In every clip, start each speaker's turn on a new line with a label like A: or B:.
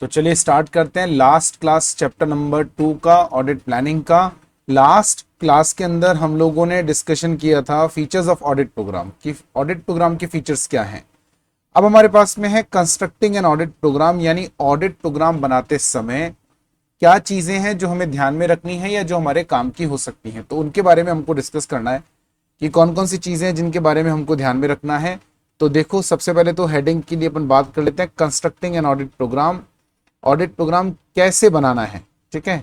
A: तो चलिए स्टार्ट करते हैं लास्ट क्लास चैप्टर नंबर 2 का ऑडिट प्लानिंग का। लास्ट क्लास के अंदर हम लोगों ने डिस्कशन किया था फीचर्स ऑफ ऑडिट प्रोग्राम कि ऑडिट प्रोग्राम के फीचर्स क्या हैं। अब हमारे पास में है कंस्ट्रक्टिंग एन ऑडिट प्रोग्राम, यानी ऑडिट प्रोग्राम बनाते समय क्या चीजें हैं जो हमें ध्यान में रखनी है या जो हमारे काम की हो सकती हैं, तो उनके बारे में हमको डिस्कस करना है कि कौन कौन सी चीजें हैं जिनके बारे में हमको ध्यान में रखना है। तो देखो, सबसे पहले तो हेडिंग के लिए अपन बात कर लेते हैं constructing an audit programme. Audit programme कैसे बनाना है, ठीक है।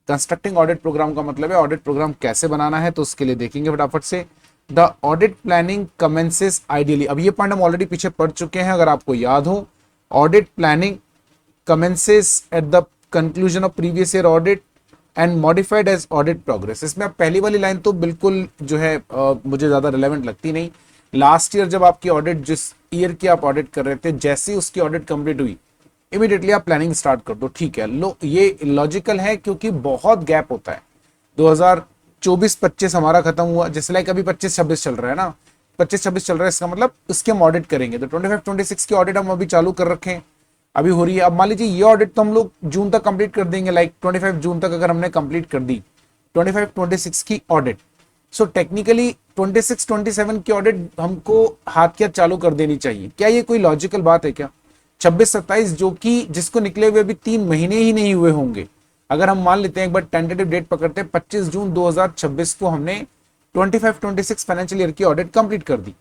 A: कंस्ट्रक्टिंग ऑडिट प्रोग्राम का मतलब है ऑडिट प्रोग्राम कैसे बनाना है, तो उसके लिए देखेंगे फटाफट से। The audit planning commences ideally, अब ये पॉइंट हम ऑलरेडी पीछे पढ़ चुके हैं, अगर आपको याद हो। Audit planning commences at the conclusion of previous year audit and modified as audit progress. इसमें अब पहली वाली लाइन तो बिल्कुल जो है मुझे ज्यादा रिलेवेंट लगती नहीं। लास्ट ईयर जब आपकी ऑडिट, जिस ईयर की आप ऑडिट कर रहे थे, जैसे ही उसकी ऑडिट कंप्लीट हुई इमीडिएटली आप प्लानिंग स्टार्ट कर दो, ठीक है। लो, ये लॉजिकल है क्योंकि बहुत गैप होता है। 2024-25 हमारा खत्म हुआ, जैसे लाइक अभी 25-26 चल रहा है ना, 25-26 चल रहा है, इसका मतलब इसके हम ऑडिट करेंगे तो 25-26 की ऑडिट हम अभी चालू कर रखे हैं, अभी हो रही है। अब मान लीजिए ये ऑडिट तो हम लोग जून तक कंप्लीट कर देंगे, लाइक 25 जून तक अगर हमने कंप्लीट कर दी 25-26 की ऑडिट, सो टेक्निकली 26-27 की ऑडिट हमको हाथ के हाथ चालू कर देनी चाहिए। क्या ये कोई लॉजिकल बात है क्या? 26-27 जो कि जिसको निकले हुए अभी 3 महीने ही नहीं हुए होंगे, अगर हम मान लेते हैं, एक बार टेंटेटिव डेट पकड़ते हैं, 25 जून 2026 को हमने 25-26 फाइनेंशियल ईयर की ऑडिट कंप्लीट कर दी।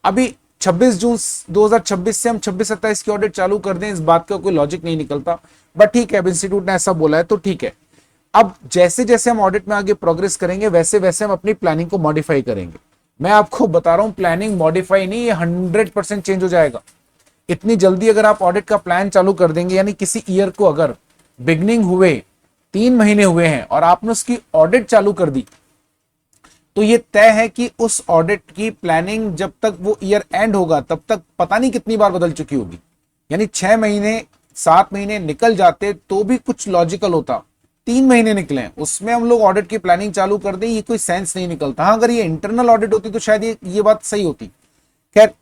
A: अभी 26 जून 2026 से हम 26-27 की ऑडिट चालू कर दें, इस बात का कोई लॉजिक नहीं निकलता, बट ठीक है, अब इंस्टीट्यूट ने ऐसा बोला है तो ठीक है। अब जैसे जैसे हम ऑडिट में आगे प्रोग्रेस करेंगे वैसे वैसे हम अपनी प्लानिंग को मॉडिफाई करेंगे। मैं आपको बता रहा हूं, प्लानिंग मॉडिफाई नहीं, ये 100% चेंज हो जाएगा। इतनी जल्दी अगर आप ऑडिट का प्लान चालू कर देंगे, यानी किसी ईयर को अगर बिगनिंग हुए 3 महीने हुए हैं और आपने उसकी ऑडिट चालू कर दी, तो ये तय है कि उस ऑडिट की प्लानिंग जब तक वो ईयर एंड होगा तब तक पता नहीं कितनी बार बदल चुकी होगी। यानी 6 महीने 7 महीने निकल जाते तो भी कुछ लॉजिकल होता, 3 महीने निकले उसमें हम लोग ऑडिट की प्लानिंग चालू कर दें, ये कोई सेंस नहीं निकलता। हाँ, अगर ये इंटरनल ऑडिट होती तो शायद ये बात सही होती। खैर,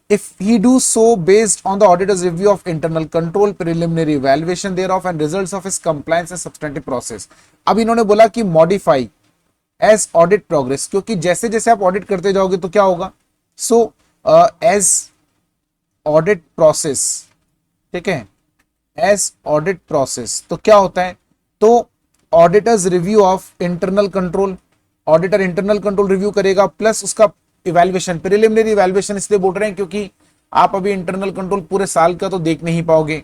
A: if he do so based on the auditor's review of internal control, preliminary evaluation thereof and results of his compliance and substantive process। अब इन्होंने बोला कि modify as audit progress, क्योंकि जैसे जैसे आप ऑडिट करते जाओगे तो क्या होगा, so as audit process, ठीक है, as audit process तो क्या होता है, तो auditors review of internal control, auditor internal control review करेगा प्लस उसका इवैल्यूएशन, प्रिलिमिनरी इवैल्यूएशन इसलिए बोल रहे हैं क्योंकि आप अभी इंटरनल कंट्रोल पूरे साल का तो देख नहीं पाओगे।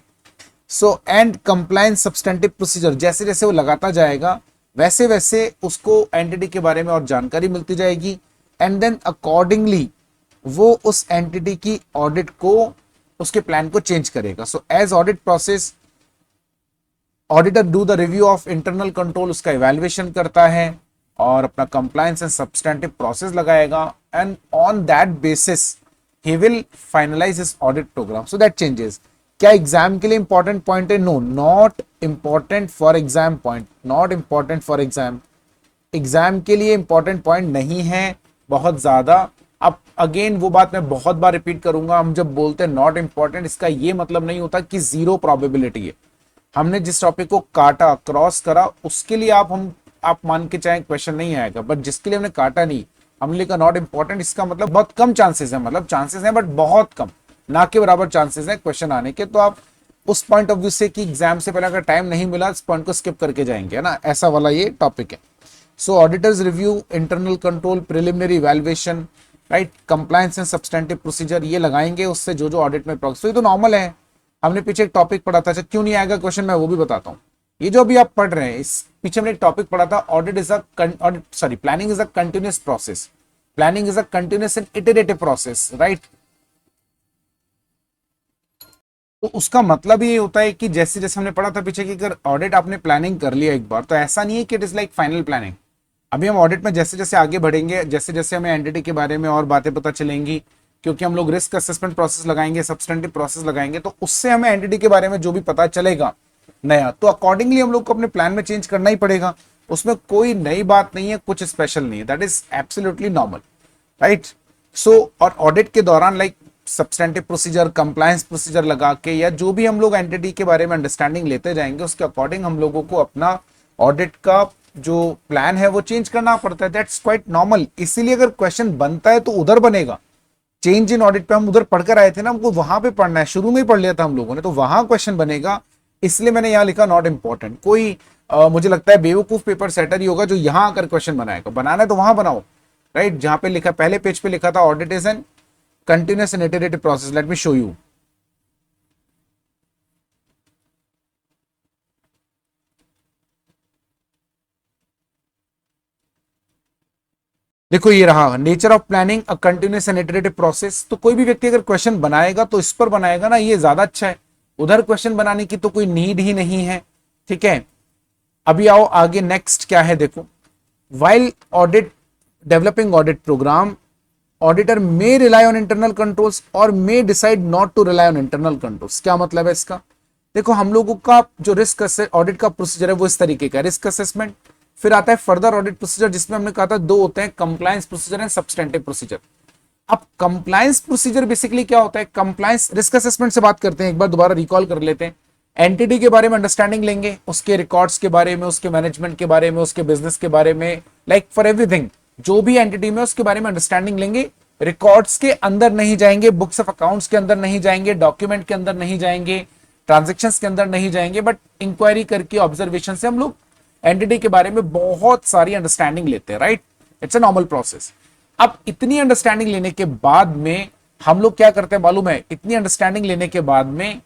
A: So and compliance substantive procedure, जैसे जैसे वो लगाता जाएगा वैसे वैसे उसको एंटिटी के बारे में और जानकारी मिलती जाएगी, एंड देन अकॉर्डिंगली वो उस एंटिटी की ऑडिट को, उसके प्लान को चेंज करेगा। So as audit process auditor do the review of internal control, उसका इवैल्यूएशन करता है और अपना कंप्लायंस एंड सब्सटेंटिव प्रोसेस लगाएगा, and on that basis he will finalise his audit programme. So that changes. क्या exam के लिए इंपॉर्टेंट पॉइंट है? No, not important for exam point, not important for exam. Exam के लिए important point नहीं है बहुत ज्यादा। अब अगेन वो बात मैं बहुत बार रिपीट करूंगा, हम जब बोलते हैं नॉट इंपॉर्टेंट, इसका ये मतलब नहीं होता कि जीरो प्रोबेबिलिटी है। हमने जिस टॉपिक को काटा, क्रॉस करा, उसके लिए आप मान के चाहे क्वेश्चन नहीं आएगा, बट जिसके लिए हमने काटा नहीं, हमने लिखा नॉट इंपॉर्टेंट, इसका मतलब बहुत कम चांसेस है, मतलब चांसेस हैं बट बहुत कम, ना के बराबर चांसेस हैं क्वेश्चन आने के। तो आप उस पॉइंट ऑफ व्यू से कि एग्जाम से पहले अगर टाइम नहीं मिला, इस पॉइंट को स्किप करके जाएंगे, है ना, ऐसा वाला ये टॉपिक है। So auditors review, internal control, preliminary evaluation, right, compliance and substantive procedure, ये लगाएंगे, उससे जो जो ऑडिट में प्रोग्रेस, तो ये तो नॉर्मल है। हमने पीछे एक टॉपिक पढ़ा था, क्यों नहीं आएगा क्वेश्चन, मैं वो भी बताता हूँ। ये जो अभी आप पढ़ रहे हैं, इस पीछे हमने एक टॉपिक पढ़ा था, audit is planning is a continuous process, planning is a continuous and iterative process, right. तो उसका मतलब ये होता है कि जैसे जैसे हमने पढ़ा था पीछे कि अगर ऑडिट आपने प्लानिंग कर लिया एक बार, तो ऐसा नहीं है कि it is like final planning. अभी हम ऑडिट में जैसे जैसे आगे बढ़ेंगे, जैसे जैसे हमें एंटिटी के बारे में और बातें पता चलेंगी, क्योंकि हम लोग रिस्क असेसमेंट प्रोसेस लगाएंगे, सब्सटेंटिव प्रोसेस लगाएंगे, तो उससे हमें एंटिटी के बारे में जो भी पता चलेगा नया, तो अकॉर्डिंगली हम लोग को अपने प्लान में चेंज करना ही पड़ेगा। उसमें कोई नई बात नहीं है, कुछ स्पेशल नहीं है, that is absolutely normal, right. So और ऑडिट के दौरान like substantive procedure, compliance procedure लगा के, या जो भी हम लोग एंटिटी के बारे में अंडरस्टैंडिंग लेते जाएंगे उसके अकॉर्डिंग हम लोगों को अपना ऑडिट का जो प्लान है वो चेंज करना पड़ता है। That's quite normal. इसीलिए अगर क्वेश्चन बनता है तो उधर बनेगा। चेंज इन ऑडिट पे हम उधर पढ़कर आए थे ना, हमको वहां पे पढ़ना है, शुरू में ही पढ़ लिया था हम लोगों ने, तो वहां क्वेश्चन बनेगा। इसलिए मैंने यहां लिखा नॉट इंपॉर्टेंट। कोई मुझे लगता है बेवकूफ पेपर सेटर ही होगा जो यहां आकर क्वेश्चन बनाएगा। बनाना है तो वहां बनाओ, राइट, जहां पे लिखा, पहले पेज पे लिखा था audit is an continuous and iterative process. Let me show you. देखो ये रहा, nature of planning a continuous and iterative process. तो कोई भी व्यक्ति अगर क्वेश्चन बनाएगा तो इस पर बनाएगा ना, ये ज्यादा अच्छा है। उधर क्वेश्चन बनाने की तो कोई नीड ही नहीं है, ठीक है। अभी आओ आगे, नेक्स्ट क्या है देखो। While audit developing audit program, auditor may rely on internal controls और may decide not to rely on internal controls. क्या मतलब है इसका? देखो हम लोगों का जो रिस्क ऑडिट का प्रोसीजर है वो इस तरीके का, रिस्क असेसमेंट, फिर आता है फर्दर ऑडिट प्रोसीजर, जिसमें हमने कहा था दो होते हैं, compliance procedure and substantive procedure. अब कंप्लायंस प्रोसीजर बेसिकली क्या होता है? कंप्लायंस, रिस्क असेसमेंट से बात करते हैं, एक बार दोबारा रिकॉल कर लेते हैं। एंटिटी के बारे में अंडरस्टैंडिंग लेंगे, उसके रिकॉर्ड्स के बारे में, उसके मैनेजमेंट के बारे में, उसके बिजनेस के बारे में, लाइक फॉर एवरीथिंग जो भी एंटिटी में उसके बारे में अंडरस्टैंडिंग लेंगे। रिकॉर्ड्स के अंदर नहीं जाएंगे, बुक्स ऑफ अकाउंट्स के अंदर नहीं जाएंगे, डॉक्यूमेंट के अंदर नहीं जाएंगे, ट्रांजेक्शन्स के अंदर नहीं जाएंगे, बट इंक्वायरी करके, ऑब्जर्वेशन से हम लोग एंटिटी के बारे में बहुत सारी अंडरस्टैंडिंग लेते हैं, right. It's a normal process. अब इतनी अंडरस्टैंडिंग लेने के बाद में हम लोग क्या करते हैं मालूम है? इतनी अंडरस्टैंडिंग लेने के बाद में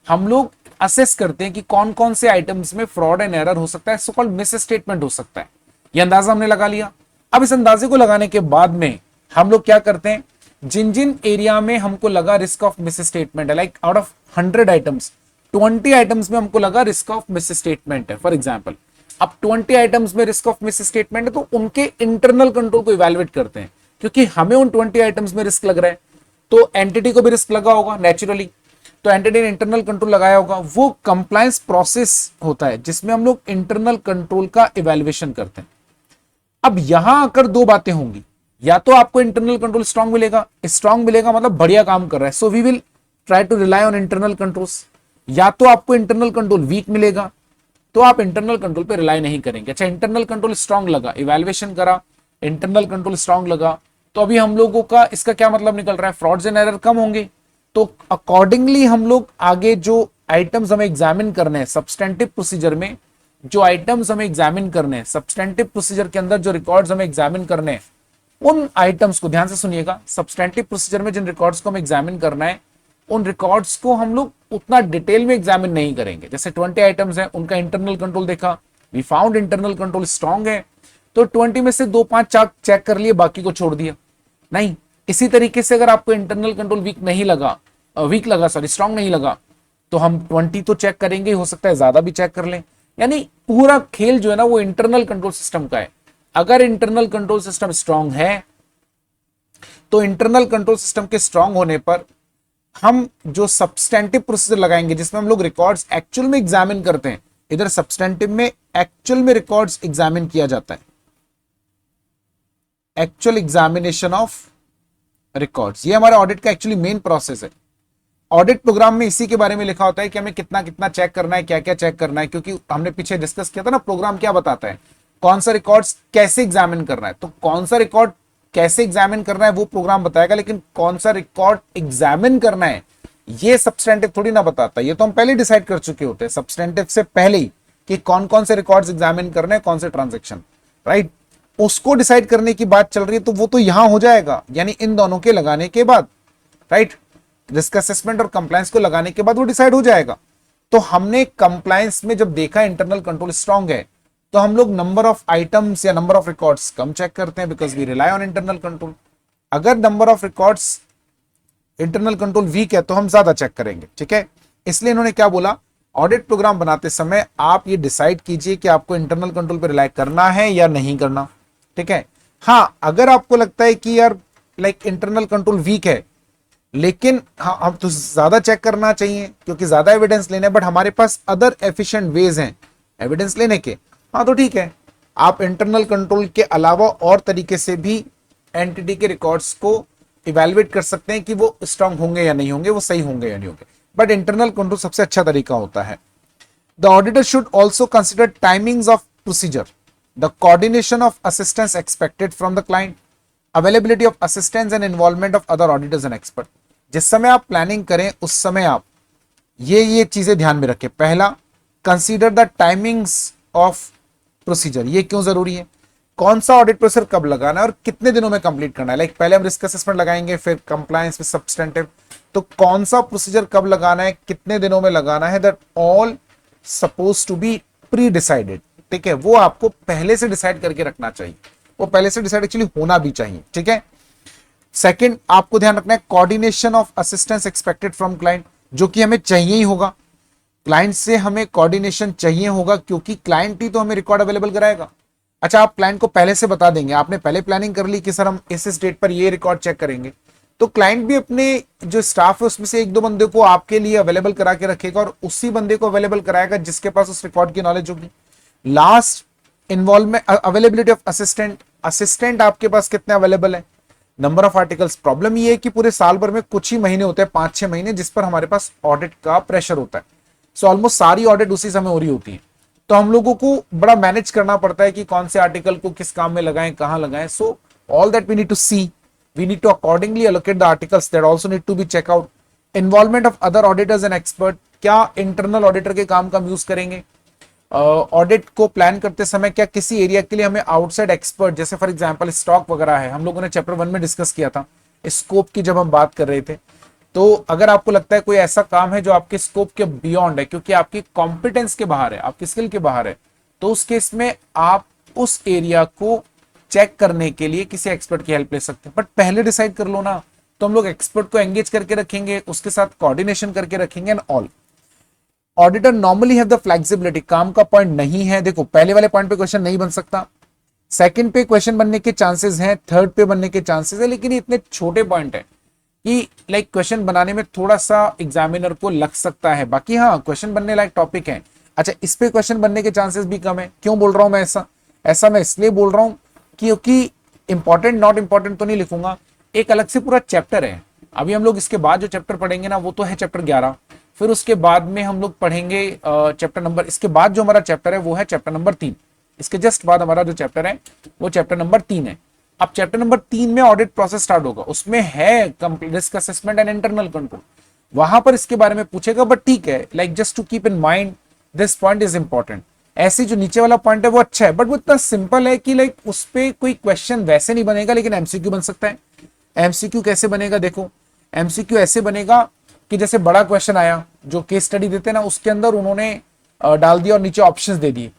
A: हम लोग असेस करते हैं कि कौन कौन से आइटम्स में फ्रॉड एंड एरर हो सकता है, सो कॉल्ड मिस स्टेटमेंट हो सकता है। ये अंदाजा हमने लगा लिया। अब इस अंदाजे को लगाने के बाद में हम लोग क्या करते हैं, जिन जिन एरिया में हमको लगा रिस्क ऑफ मिस स्टेटमेंट है, like out of 100 items 20 items में हमको लगा रिस्क ऑफ मिस स्टेटमेंट है, फॉर एग्जाम्पल। अब 20 आइटम्स में रिस्क ऑफ मिस स्टेटमेंट है तो उनके इंटरनल कंट्रोल को इवैल्यूएट करते हैं, क्योंकि हमें उन 20 आइटम्स में रिस्क लग रहा है तो एंटिटी को भी रिस्क लगा होगा नेचुरली, तो एंटिटी ने इंटरनल कंट्रोल लगाया होगा। वो कंप्लायंस प्रोसेस होता है जिसमें हम लोग इंटरनल कंट्रोल का इवैल्यूएशन करते हैं। अब यहां आकर दो बातें होंगी, या तो आपको इंटरनल कंट्रोल स्ट्रांग मिलेगा, स्ट्रांग मिलेगा मतलब बढ़िया काम कर रहा है, so we will try to rely on internal controls, या तो आपको इंटरनल कंट्रोल वीक मिलेगा तो आप इंटरनल कंट्रोल पे रिलाई नहीं करेंगे। अच्छा, इंटरनल कंट्रोल स्ट्रांग लगा, इवैल्यूएशन करा, इंटरनल कंट्रोल स्ट्रांग लगा, तो अभी हम लोगों का इसका क्या मतलब निकल रहा है? फ्रॉड्स एंड एरर कम होंगे। तो अकॉर्डिंगली हम लोग आगे जो आइटम्स हमें एग्जामिन करने हैं सब्सटेंटिव प्रोसीजर में, जो आइटम्स हमें एग्जामिन करने हैं सब्सटेंटिव प्रोसीजर के अंदर, जो रिकॉर्ड्स हमें एग्जामिन करने हैं, उन आइटम्स को ध्यान से सुनिएगा। सब्सटेंटिव प्रोसीजर में जिन रिकॉर्ड्स को हमें एग्जामिन करना है, उन रिकॉर्ड्स को हम लोग उतना डिटेल में एग्जामिन नहीं करेंगे। जैसे 20 आइटम्स हैं, उनका इंटरनल कंट्रोल देखा, we found internal control strong है, तो 20 में से 2-5 चेक कर लिए, बाकी को छोड़ दिया नहीं। इसी तरीके से अगर आपको इंटरनल कंट्रोल वीक लगा स्ट्रांग नहीं लगा, तो हम 20 तो चेक करेंगे, हो सकता है ज्यादा भी चेक कर लें। यानी पूरा खेल जो है ना वो इंटरनल कंट्रोल सिस्टम का है। अगर इंटरनल कंट्रोल सिस्टम स्ट्रांग है तो इंटरनल कंट्रोल सिस्टम के स्ट्रांग होने पर हम जो सब्सटेंटिव प्रोसीजर लगाएंगे जिसमें हम लोग रिकॉर्ड्स एक्चुअल में एग्जामिन करते हैं, इधर सब्सटेंटिव में एक्चुअल में रिकॉर्ड्स एग्जामिन किया जाता है, एक्चुअल एग्जामिनेशन ऑफ रिकॉर्ड्स। ये हमारा ऑडिट का एक्चुअली मेन प्रोसेस है। ऑडिट प्रोग्राम में इसी के बारे में लिखा होता है कि हमें कितना कितना चेक करना है, क्या क्या चेक करना है, क्योंकि हमने पीछे डिस्कस किया था ना, प्रोग्राम क्या बताता है, कौन सा रिकॉर्ड्स कैसे एग्जामिन करना है। तो कौन सा रिकॉर्ड कैसे एग्जामिन करना है वो प्रोग्राम बताएगा, लेकिन कौन सा रिकॉर्ड एग्जामिन करना है ये सब्सटेंटिव थोड़ी ना बताता। ये तो हम पहले डिसाइड कर चुके होते हैं सब्सटेंटिव से पहले ही कि कौन कौन से रिकॉर्ड्स एग्जामिन करने हैं, कौन से ट्रांजेक्शन, राइट। उसको डिसाइड करने की बात चल रही है, तो वो तो यहां हो जाएगा, यानी इन दोनों के लगाने के बाद, राइट। रिस्क असेसमेंट और कंप्लायंस को लगाने के बाद वो डिसाइड हो जाएगा। तो हमने कंप्लायंस में जब देखा इंटरनल कंट्रोल स्ट्रांग है, तो हम लोग नंबर ऑफ आइटम्स या नंबर ऑफ रिकॉर्ड्स कम चेक करते हैं, because we rely on internal control. अगर number of records internal control weak है तो हम ज्यादा चेक करेंगे, ठीक है। इसलिए इन्होंने क्या बोला, ऑडिट प्रोग्राम बनाते समय आप ये डिसाइड कीजिए कि आपको इंटरनल कंट्रोल पर रिलाई करना है या नहीं करना, ठीक है। हाँ, अगर आपको लगता है कि यार लाइक इंटरनल कंट्रोल वीक है, लेकिन हाँ हम तो ज्यादा चेक करना चाहिए क्योंकि ज्यादा एविडेंस लेना है, बट हमारे पास अदर एफिशिएंट वेज हैं एविडेंस लेने के, हाँ तो ठीक है, आप इंटरनल कंट्रोल के अलावा और तरीके से भी एंटिटी के रिकॉर्ड्स को इवेलुएट कर सकते हैं कि वो स्ट्रांग होंगे या नहीं होंगे, वो सही होंगे या नहीं होंगे, बट इंटरनल कंट्रोल सबसे अच्छा तरीका होता है। The auditor should also consider timings of procedure, the coordination of assistance expected from the client, availability of assistance and involvement of other auditors and expert. जिस समय आप प्लानिंग करें उस समय आप ये चीजें ध्यान में रखें। पहला, consider the timings of procedure. ये क्यों जरूरी है? कौन सा ऑडिट प्रोसीजर कब लगाना है और कितने दिनों में कंप्लीट करना है। लाइक पहले हम रिस्क असेसमेंट लगाएंगे, फिर कंप्लायंस, फिर सब्सटेंटिव, तो कौन सा प्रोसीजर कब लगाना है, कितने दिनों में लगाना है, that all suppose to be pre decided. ठीक है, वो आपको पहले से डिसाइड करके रखना चाहिए, वो पहले से डिसाइड एक्चुअली होना भी चाहिए। ठीक है। सेकंड, आपको ध्यान रखना है coordination of assistance expected from client, जो कि हमें चाहिए ही होगा। क्लाइंट से हमें कोऑर्डिनेशन चाहिए होगा, क्योंकि क्लाइंट ही तो हमें रिकॉर्ड अवेलेबल कराएगा। अच्छा, आप क्लाइंट को पहले से बता देंगे, आपने पहले प्लानिंग कर ली कि सर हम इस डेट पर ये रिकॉर्ड चेक करेंगे, तो क्लाइंट भी अपने जो स्टाफ है उसमें से एक दो बंदे को आपके लिए अवेलेबल करा के रखेगा और उसी बंदे को अवेलेबल कराएगा जिसके पास उस रिकॉर्ड की नॉलेज होगी। Last, involvement, availability of assistant. Assistant आपके पास कितने अवेलेबल है, नंबर ऑफ आर्टिकल्स। प्रॉब्लम ये है कि पूरे साल भर में कुछ ही महीने होते हैं, 5-6 महीने, जिस पर हमारे पास ऑडिट का प्रेशर होता है। सो ऑलमोस्ट सारी ऑडिट उसी समय हो रही होती है, तो हम लोगों को बड़ा मैनेज करना पड़ता है कि कौन से आर्टिकल को किस काम में लगाएं, कहां लगाएं। So all that we need to see, we need to accordingly allocate the articles, that also need to be check out. Involvement of other auditors and expert, क्या इंटरनल ऑडिटर के काम का हम यूज करेंगे। ऑडिट को plan करते समय क्या किसी एरिया के लिए हमें आउटसाइड एक्सपर्ट, जैसे फॉर एग्जांपल स्टॉक वगैरह है, हम लोगों ने चैप्टर 1 में डिस्कस किया था स्कोप की जब हम बात कर रहे थे, तो अगर आपको लगता है कोई ऐसा काम है जो आपके स्कोप के बियॉन्ड है, क्योंकि आपकी कॉम्पिटेंस के बाहर है, आपकी स्किल के बाहर है, तो उस केस में आप उस एरिया को चेक करने के लिए किसी एक्सपर्ट की हेल्प ले सकते हैं। बट पहले डिसाइड कर लो ना, तो हम लोग एक्सपर्ट को एंगेज करके रखेंगे, उसके साथ कोऑर्डिनेशन करके रखेंगे and all. Auditor normally have the flexibility, काम का पॉइंट नहीं है, देखो पहले वाले पॉइंट पे क्वेश्चन नहीं बन सकता, सेकंड पे क्वेश्चन बनने के चांसेस हैं, थर्ड पे बनने के चांसेस है, लेकिन ये इतने छोटे पॉइंट है कि लाइक क्वेश्चन बनाने में थोड़ा सा एग्जामिनर को लग सकता है। बाकी हाँ, क्वेश्चन बनने लायक टॉपिक है। अच्छा, इस पे क्वेश्चन बनने के चांसेस भी कम है। क्यों बोल रहा हूं मैं ऐसा मैं इसलिए बोल रहा हूं क्योंकि इंपॉर्टेंट नॉट इंपॉर्टेंट तो नहीं लिखूंगा, एक अलग से पूरा चैप्टर है। अभी हम लोग इसके बाद जो चैप्टर पढ़ेंगे ना, वो तो है चैप्टर 11, फिर उसके बाद में हम लोग पढ़ेंगे चैप्टर नंबर, इसके बाद जो हमारा चैप्टर है वो है चैप्टर नंबर 3। इसके जस्ट बाद हमारा जो चैप्टर है वो चैप्टर नंबर 3 है। अब चैप्टर नंबर 3 में ऑडिट प्रोसेस स्टार्ट होगा, उसमें है risk assessment and internal control, वहां पर इसके बारे में पूछेगा। बट ठीक है, like just to keep in mind this point is important. ऐसी जो नीचे वाला पॉइंट है वो अच्छा है, बट वो इतना सिंपल है कि लाइक उस पर कोई क्वेश्चन वैसे नहीं बनेगा, लेकिन एमसीक्यू बन सकता है। एमसीक्यू कैसे बनेगा, देखो एमसीक्यू ऐसे बनेगा कि जैसे बड़ा क्वेश्चन आया, जो केस स्टडी देते हैं ना, उसके अंदर उन्होंने डाल दिया और नीचे ऑप्शंस दे दिए,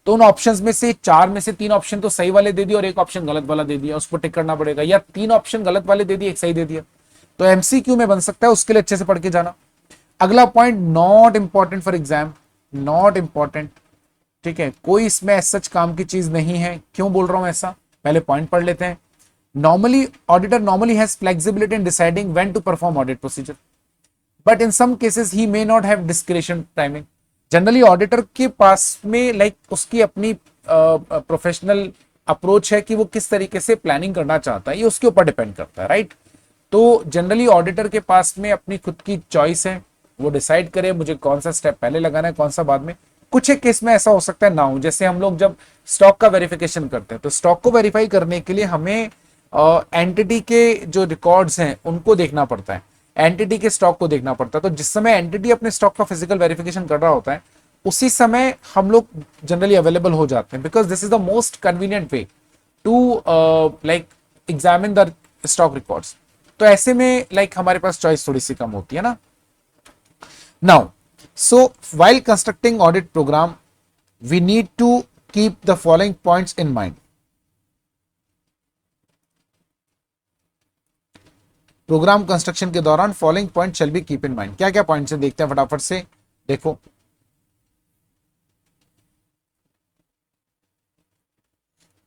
A: तो उन ऑप्शंस में से 4 में से 3 ऑप्शन तो सही वाले दे दिए और एक ऑप्शन गलत वाला दे दिया, उसको टिक करना पड़ेगा, या 3 ऑप्शन गलत वाले दे दिए, एक सही दे दिया, तो एमसीक्यू में बन सकता है। उसके लिए अच्छे से पढ़ के जाना। अगला point, not important for exam, not important, ठीक है, कोई इसमें सच काम की चीज नहीं है। क्यों बोल रहा हूं ऐसा, पहले पॉइंट पढ़ लेते हैं। Normally auditor normally has flexibility in deciding when to perform audit procedure, but in some cases he may not have discretion timing. Generally auditor के पास में लाइक उसकी अपनी प्रोफेशनल अप्रोच है कि वो किस तरीके से प्लानिंग करना चाहता है, ये उसके ऊपर डिपेंड करता है, राइट। तो जनरली ऑडिटर के पास में अपनी खुद की चॉइस है, वो डिसाइड करे मुझे कौन सा स्टेप पहले लगाना है, कौन सा बाद में। कुछ एक केस में ऐसा हो सकता है ना हो, जैसे हम लोग जब स्टॉक का वेरिफिकेशन करते हैं, तो स्टॉक को वेरीफाई करने के लिए हमें एंटिटी के जो रिकॉर्ड्स हैं उनको देखना पड़ता है, एंटिटी के स्टॉक को देखना पड़ता है। तो जिस समय एंटिटी अपने स्टॉक का फिजिकल वेरिफिकेशन कर रहा होता है, उसी समय हम लोग जनरली अवेलेबल हो जाते हैं, because this is the most convenient way to like examine the stock records. तो ऐसे में लाइक हमारे पास चॉइस थोड़ी सी कम होती है ना। Now so while constructing audit program we need to keep the following points in mind. Program construction के दौरान following point shall be keep in mind. क्या क्या पॉइंट्स हैं देखते हैं फटाफट से, देखो।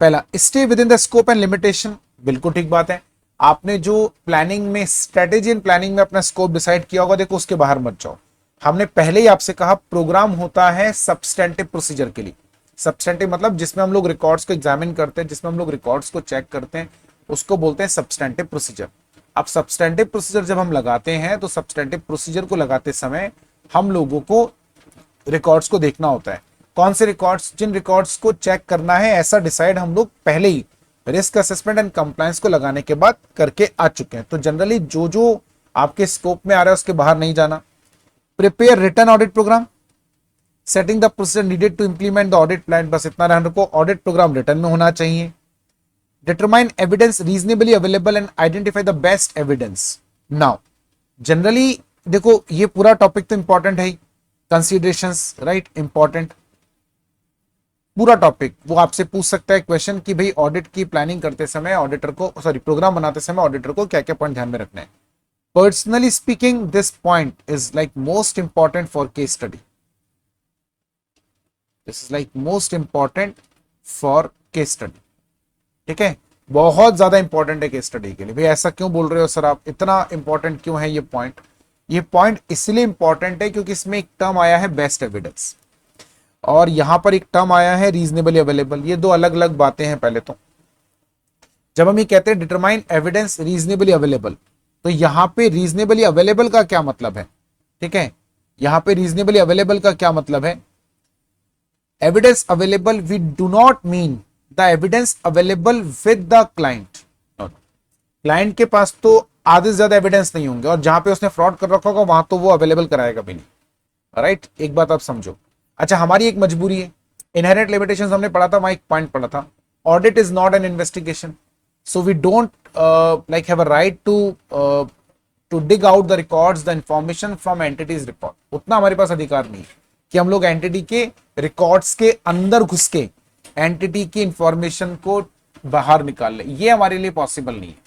A: पहला, stay with in the scope and limitation, बिल्कुल ठीक बात है। आपने जो प्लानिंग में स्ट्रेटेजी इन प्लानिंग में अपना स्कोप डिसाइड किया होगा, देखो उसके बाहर मत जाओ। हमने पहले ही आपसे कहा प्रोग्राम होता है सब्सटेंटिव प्रोसीजर के लिए। सब्सटेंटिव मतलब जिसमें हम लोग रिकॉर्ड्स को एग्जामिन करते हैं, जिसमें हम लोग रिकॉर्ड्स को चेक करते हैं, उसको बोलते हैं सब्सटेंटिव प्रोसीजर। अब सब्सटेंटिव प्रोसीजर जब हम लगाते हैं तो सब्सटेंटिव प्रोसीजर को लगाते समय हम लोगों को रिकॉर्ड्स को देखना होता है। कौन से रिकॉर्ड्स, जिन रिकॉर्ड्स को चेक करना है ऐसा डिसाइड हम लोग पहले ही रिस्क असेसमेंट एंड कंप्लायंस को लगाने के बाद करके आ चुके हैं। तो जनरली जो जो आपके स्कोप में आ रहा है उसके बाहर नहीं जाना। Prepare return audit program, setting the procedure needed to implement the audit plan, बस इतना ध्यान रखो, ऑडिट प्रोग्राम रिटर्न में होना चाहिए। Determine evidence reasonably available and identify the best evidence. Now generally देखो ये पूरा टॉपिक तो इंपॉर्टेंट है, कंसीडरेशंस राइट, इंपॉर्टेंट पूरा टॉपिक। वो आपसे पूछ सकता है क्वेश्चन कि भाई ऑडिट की प्लानिंग करते समय ऑडिटर को, सॉरी प्रोग्राम बनाते समय ऑडिटर को क्या क्या पॉइंट ध्यान में रखना है। Personally speaking this point is like most important for case study, this is like most important for case study, ठीक है, बहुत ज्यादा इंपॉर्टेंट है केस स्टडी के लिए। भाई ऐसा क्यों बोल रहे हो सर आप, इतना इंपॉर्टेंट क्यों है ये पॉइंट? ये पॉइंट इसलिए इंपॉर्टेंट है क्योंकि इसमें एक टर्म आया है बेस्ट एविडेंस और यहां पर एक टर्म आया है रीजनेबली अवेलेबल। ये दो अलग अलग बातें हैं। पहले तो जब हम ये कहते हैं डिटरमाइन एविडेंस रीजनेबली अवेलेबल, तो यहां पे रीजनेबली अवेलेबल का क्या मतलब है, ठीक है, यहां पे रीजनेबली अवेलेबल का क्या मतलब है? Evidence available, we do not mean the evidence available with the client. Client के पास तो आधे से ज्यादा एविडेंस नहीं होंगे और जहां पे उसने फ्रॉड कर रखा होगा वहां तो वो अवेलेबल कराएगा भी नहीं, राइट। एक बात आप समझो। अच्छा, हमारी एक मजबूरी है, इनहेरेंट लिमिटेशंस हमने पढ़ा था, वहां एक पॉइंट पढ़ा था, audit is not an investigation, so we don't like have a right to dig out the records, the information from entities record. उतना हमारे पास अधिकार नहीं है कि हम लोग एंटिटी के रिकॉर्ड्स के अंदर घुस के एंटिटी की इंफॉर्मेशन को बाहर निकाल ले। ये हमारे लिए पॉसिबल नहीं है,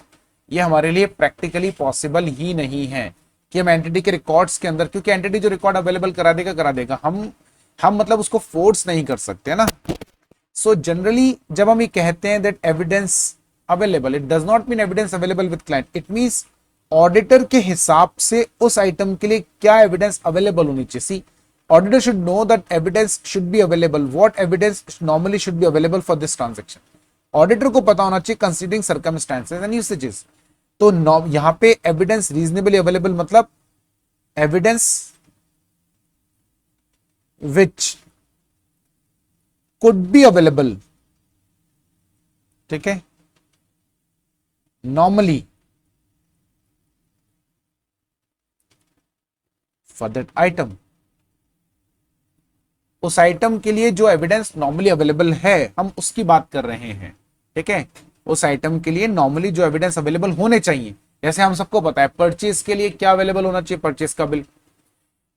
A: ये हमारे लिए प्रैक्टिकली पॉसिबल ही नहीं है कि हम एंटिटी के रिकॉर्ड्स के अंदर, क्योंकि एंटिटी जो रिकॉर्ड अवेलेबल करा देगा, हम मतलब उसको फोर्स नहीं कर सकते ना। सो जनरली जब हम ये कहते हैं that evidence available, it does not mean evidence available with client, it means auditor के हिसाब से उस आइटम के लिए क्या एविडेंस अवेलेबल होनी चाहिए। सी, auditor should know that evidence should be available, what evidence normally should be available for this transaction. Auditor को पता होना चाहिए considering circumstances and usages। तो यहां पे एविडेंस रीजनेबली अवेलेबल मतलब evidence which could be available, ठीक है, normally for that item। उस आइटम के लिए जो एविडेंस नॉर्मली अवेलेबल है हम उसकी बात कर रहे हैं, ठीक है। उस आइटम के लिए नॉर्मली जो एविडेंस अवेलेबल होने चाहिए, जैसे हम सबको पता है परचेज के लिए क्या अवेलेबल होना चाहिए, परचेज का बिल।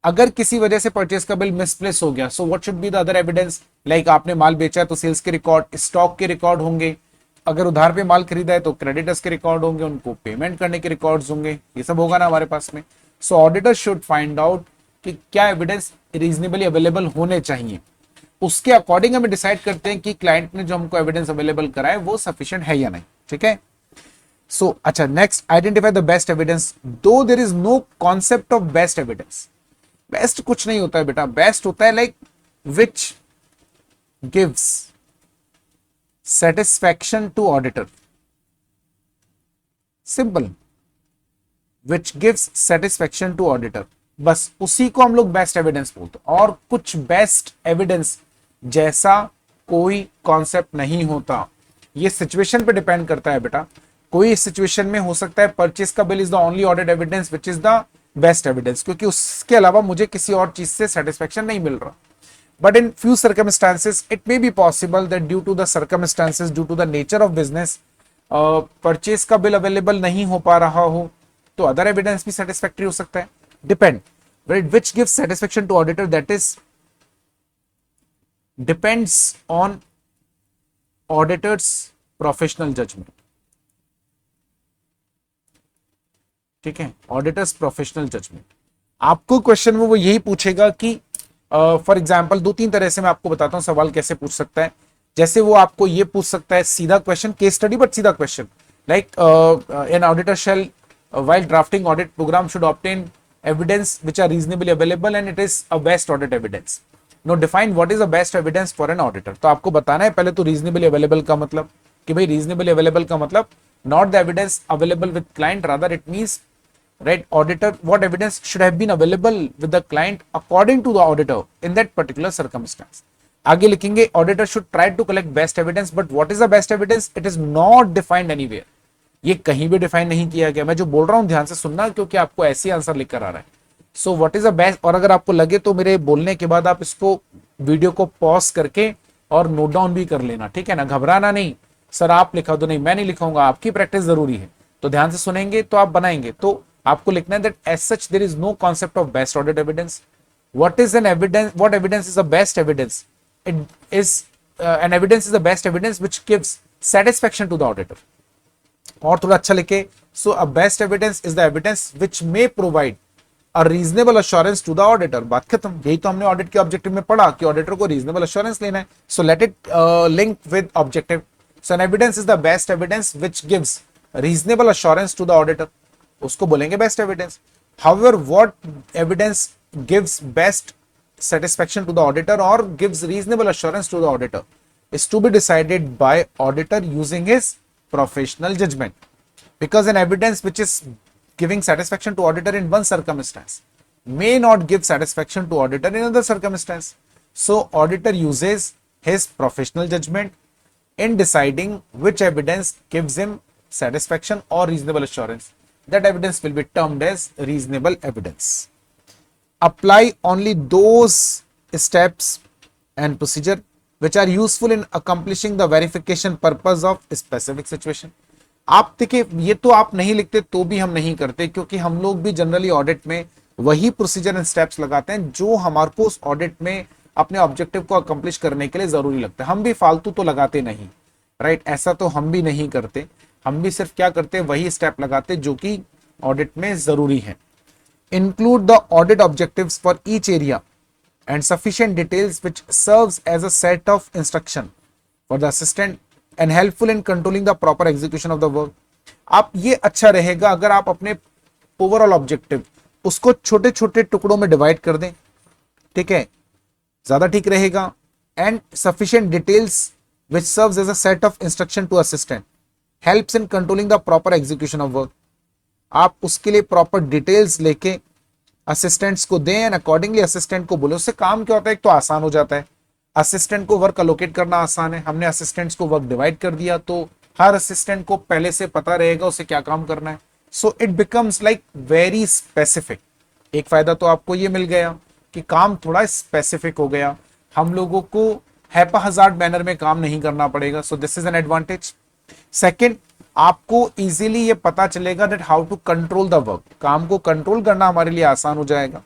A: अगर किसी वजह से परचेज का बिल मिसप्लेस हो गया, so what should be the other evidence, like आपने माल बेचा है तो सेल्स के रिकॉर्ड, स्टॉक के रिकॉर्ड होंगे, अगर उधार पे माल खरीदा है तो क्रेडिटर्स के रिकॉर्ड होंगे, उनको पेमेंट करने के रिकॉर्ड्स होंगे, ये सब होगा ना हमारे पास में। सो ऑडिटर शुड फाइंड आउट कि क्या एविडेंस रीजनेबली अवेलेबल होने चाहिए, उसके अकॉर्डिंग हमें डिसाइड करते हैं कि क्लाइंट ने जो हमको एविडेंस अवेलेबल कराए वो सफिशिएंट है या नहीं, ठीक है। सो अच्छा, next, identify the best evidence. Though there is no concept of best evidence, best कुछ नहीं होता है बेटा, बेस्ट होता है like which gives satisfaction to auditor, simple, which gives satisfaction to auditor, बस उसी को हम लोग बेस्ट एविडेंस बोलते हैं। और कुछ बेस्ट एविडेंस जैसा कोई कॉन्सेप्ट नहीं होता, ये सिचुएशन पे डिपेंड करता है बेटा। कोई सिचुएशन में हो सकता है परचेज का bill is the only audit evidence which is the best evidence, क्योंकि उसके अलावा मुझे किसी और चीज से सेटिस्फेक्शन नहीं मिल रहा। But in few circumstances it may be possible that due to the circumstances, due to the nature of business, purchase का बिल अवेलेबल नहीं हो पा रहा हो तो अदर एविडेंस भी सेटिस्फैक्टरी हो सकता है, depend. Right, which gives satisfaction to auditor, that is depends on auditor's professional judgment, ठीक है, ऑडिटर्स प्रोफेशनल जजमेंट। आपको क्वेश्चन में वो यही पूछेगा कि फॉर एग्जांपल दो तीन तरह से मैं आपको बताता हूं सवाल कैसे पूछ सकता है। जैसे वो आपको ये पूछ सकता है सीधा क्वेश्चन, केस स्टडी बट सीधा question, like an auditor shall while drafting audit program should obtain evidence which are reasonably available and it is a best audit evidence. Now define what is the best evidence for an auditor। तो आपको बताना है पहले तो reasonably available का मतलब कि भाई reasonably available का मतलब not the evidence available with client, rather it means, right, auditor, what evidence should have been available with the client according to the auditor in that particular circumstance. आगे लिखेंगे auditor should try to collect best evidence, but what is the best evidence? It is not defined anywhere. ये कहीं भी define नहीं किया गया. मैं जो बोल रहा हूं ध्यान से सुनना, क्योंकि आपको ऐसे आंसर लिख कर आ रहा है. So what is the best, और अगर आपको लगे तो मेरे बोलने के बाद आप इसको वीडियो को पॉज करके और नोट डाउन भी कर लेना, ठीक है ना, घबराना नहीं. सर आप लिखा दो, नहीं मैं नहीं लिखाऊंगा, आपकी प्रैक्टिस जरूरी है. तो ध्यान से सुनेंगे तो आप बनाएंगे. तो आपको लिखना है that as such there is no concept of best audit evidence. What is an evidence, what evidence is the best evidence? It is an evidence is the best evidence which गिव्स satisfaction to the auditor. और थोड़ा अच्छा लिखे. So a best evidence is the evidence which may provide a reasonable assurance to the auditor. बात खत्म. यही तो हमने ऑडिट के ऑब्जेक्टिव में पढ़ा कि ऑडिटर को रीजनेबल अश्योरेंस लेना है. So let it link with objective. So an evidence is the best evidence which gives reasonable assurance to the auditor. उसको बोलेंगे best evidence. However what evidence gives best satisfaction to the auditor or gives reasonable assurance to the auditor is to be decided by auditor using his professional judgment, because an evidence which is giving satisfaction to auditor in one circumstance may not give satisfaction to auditor in another circumstance. So auditor uses his professional judgment in deciding which evidence gives him satisfaction or reasonable assurance. That evidence will be termed as reasonable evidence. Apply only those steps and procedure which are useful in accomplishing the verification purpose of specific situation. आप देखिए, ये तो आप नहीं लिखते तो भी हम नहीं करते, क्योंकि हम लोग भी जनरली ऑडिट में वही प्रोसीजर एंड स्टेप्स लगाते हैं जो हमारे को उस ऑडिट में अपने ऑब्जेक्टिव को अकम्प्लिश करने के लिए जरूरी लगता है. हम भी फालतू तो लगाते नहीं, राइट, ऐसा तो हम भी नहीं करते. हम भी सिर्फ क्या करते, वही स्टेप लगाते जो कि ऑडिट में जरूरी है. Include the audit objectives for each area and sufficient details which serves as a set of instruction for the assistant and helpful in controlling the proper execution of the work. आप ये अच्छा रहेगा अगर आप अपने ओवरऑल ऑब्जेक्टिव उसको छोटे छोटे टुकड़ों में डिवाइड कर दें, ठीक है, ज्यादा ठीक रहेगा. And sufficient details which serves as a set of instruction to assistant helps in controlling the proper execution of work. आप उसके लिए प्रॉपर डिटेल्स लेके असिस्टेंट्स को दें एंड अकॉर्डिंगली असिस्टेंट को बोले. उससे काम क्या होता है, एक तो आसान हो जाता है, असिस्टेंट को वर्क अलोकेट करना आसान है. हमने असिस्टेंट्स को वर्क डिवाइड कर दिया तो हर असिस्टेंट को पहले से पता रहेगा उसे क्या काम करना है. So it becomes like very specific. एक फायदा तो आपको ये मिल गया कि काम थोड़ा स्पेसिफिक हो गया, हम लोगों को हैपाहजार्ड मैनर में काम नहीं करना पड़ेगा. So this is an advantage. Second, आपको इजीली ये पता चलेगा that how to control the work. काम को कंट्रोल करना हमारे लिए आसान हो जाएगा,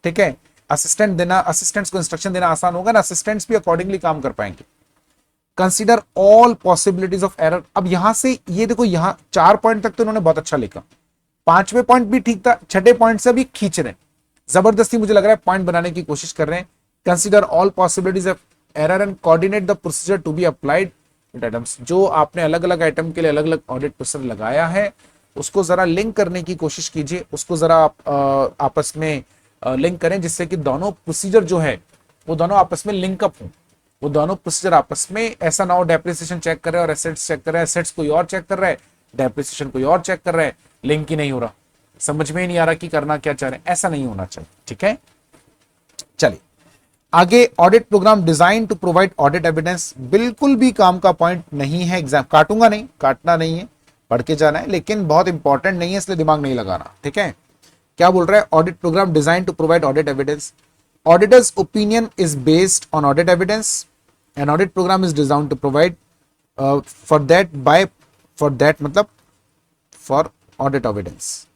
A: ठीक है. असिस्टेंट्स को इंस्ट्रक्शन देना आसान होगा ना, असिस्टेंट्स भी अकॉर्डिंगली काम कर पाएंगे. Consider all possibilities of error. अब यहां से ये देखो, यहां 4 पॉइंट तक तो इन्होंने बहुत अच्छा लिखा, 5वें पॉइंट भी ठीक था, 6ठे पॉइंट से भी खींच रहे हैं, जबरदस्ती मुझे लग रहा है पॉइंट बनाने की कोशिश कर रहे हैं. Consider all possibilities of error and coordinate the procedure to be applied items. जो आपने अलग अलग आइटम के लिए अलग अलग ऑडिट प्रोसीजर लगाया है उसको जरा लिंक करने की कोशिश कीजिए, उसको जरा आप आपस में लिंक करें, जिससे कि दोनों प्रोसीजर जो है वो दोनों आपस में लिंकअप हो. वो दोनों प्रोसीजर आपस में ऐसा ना हो डेप्रिसिएशन चेक कर रहे हैं और एसेट्स चेक कर रहे हैं, एसेट्स कोई और चेक कर रहा है, डेप्रिसिएशन कोई और चेक कर रहा है, लिंक ही नहीं हो रहा, समझ में ही नहीं आ रहा कि करना क्या चाह रहे हैं. ऐसा नहीं होना चाहिए, ठीक है. चलिए आगे, audit program design to provide audit evidence. बिल्कुल भी काम का पॉइंट नहीं है, एग्जाम काटूंगा नहीं, काटना नहीं है, पढ़ के जाना है, लेकिन बहुत इंपॉर्टेंट नहीं है इसलिए दिमाग नहीं लगाना, ठीक है. क्या बोल रहा है, audit program design to provide audit evidence. Auditor's opinion is based on audit evidence and audit program is design to provide for that मतलब for audit evidence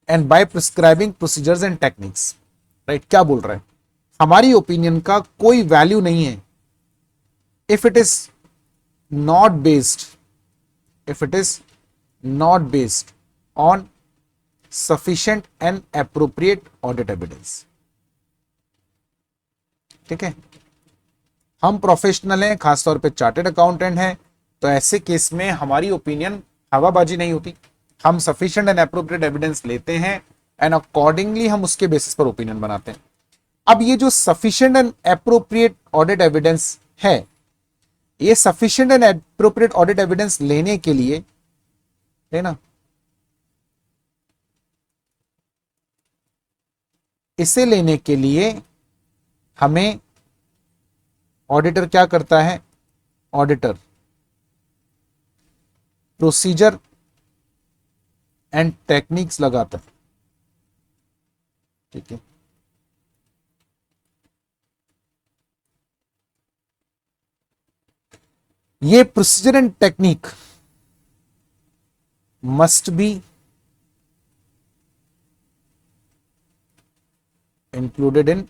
A: and by prescribing procedures and techniques. Right, क्या बोल रहा है, हमारी opinion का कोई value नहीं है if it is not based on sufficient and appropriate audit evidence. ठीक है, हम प्रोफेशनल हैं, खासतौर पे चार्टेड अकाउंटेंट हैं, तो ऐसे केस में हमारी ओपिनियन हवाबाजी नहीं होती. हम सफिशिएंट एंड एप्रोप्रिएट एविडेंस लेते हैं एंड अकॉर्डिंगली हम उसके बेसिस पर ओपिनियन बनाते हैं. अब ये जो sufficient and appropriate audit evidence है ये sufficient and appropriate audit evidence लेने के लिए, है ना, इसे लेने के लिए हमें ऑडिटर क्या करता है, ऑडिटर प्रोसीजर एंड टेक्निक्स लगाता है, ठीक है। ये procedure and technique must be included in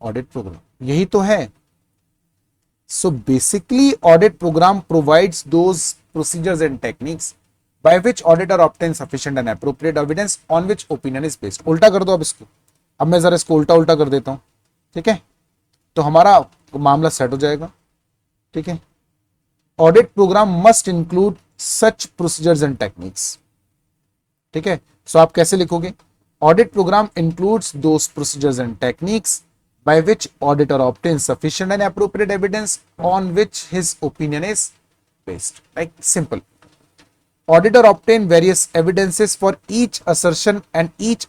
A: audit program, यही तो है। So basically audit program provides those procedures and techniques by which auditor obtains sufficient and appropriate evidence on which opinion is based। उल्टा कर दो अब इसको, अब मैं जरा इसको उल्टा उल्टा कर देता हूं, ठीक है, तो हमारा मामला सेट हो जाएगा, ठीक है। Audit program must include such procedures and techniques, ठीक है। सो आप कैसे लिखोगे, audit program includes those procedures and techniques by which auditor obtains sufficient and appropriate evidence on which his opinion is based, like simple। Auditor obtain various evidences for each assertion and each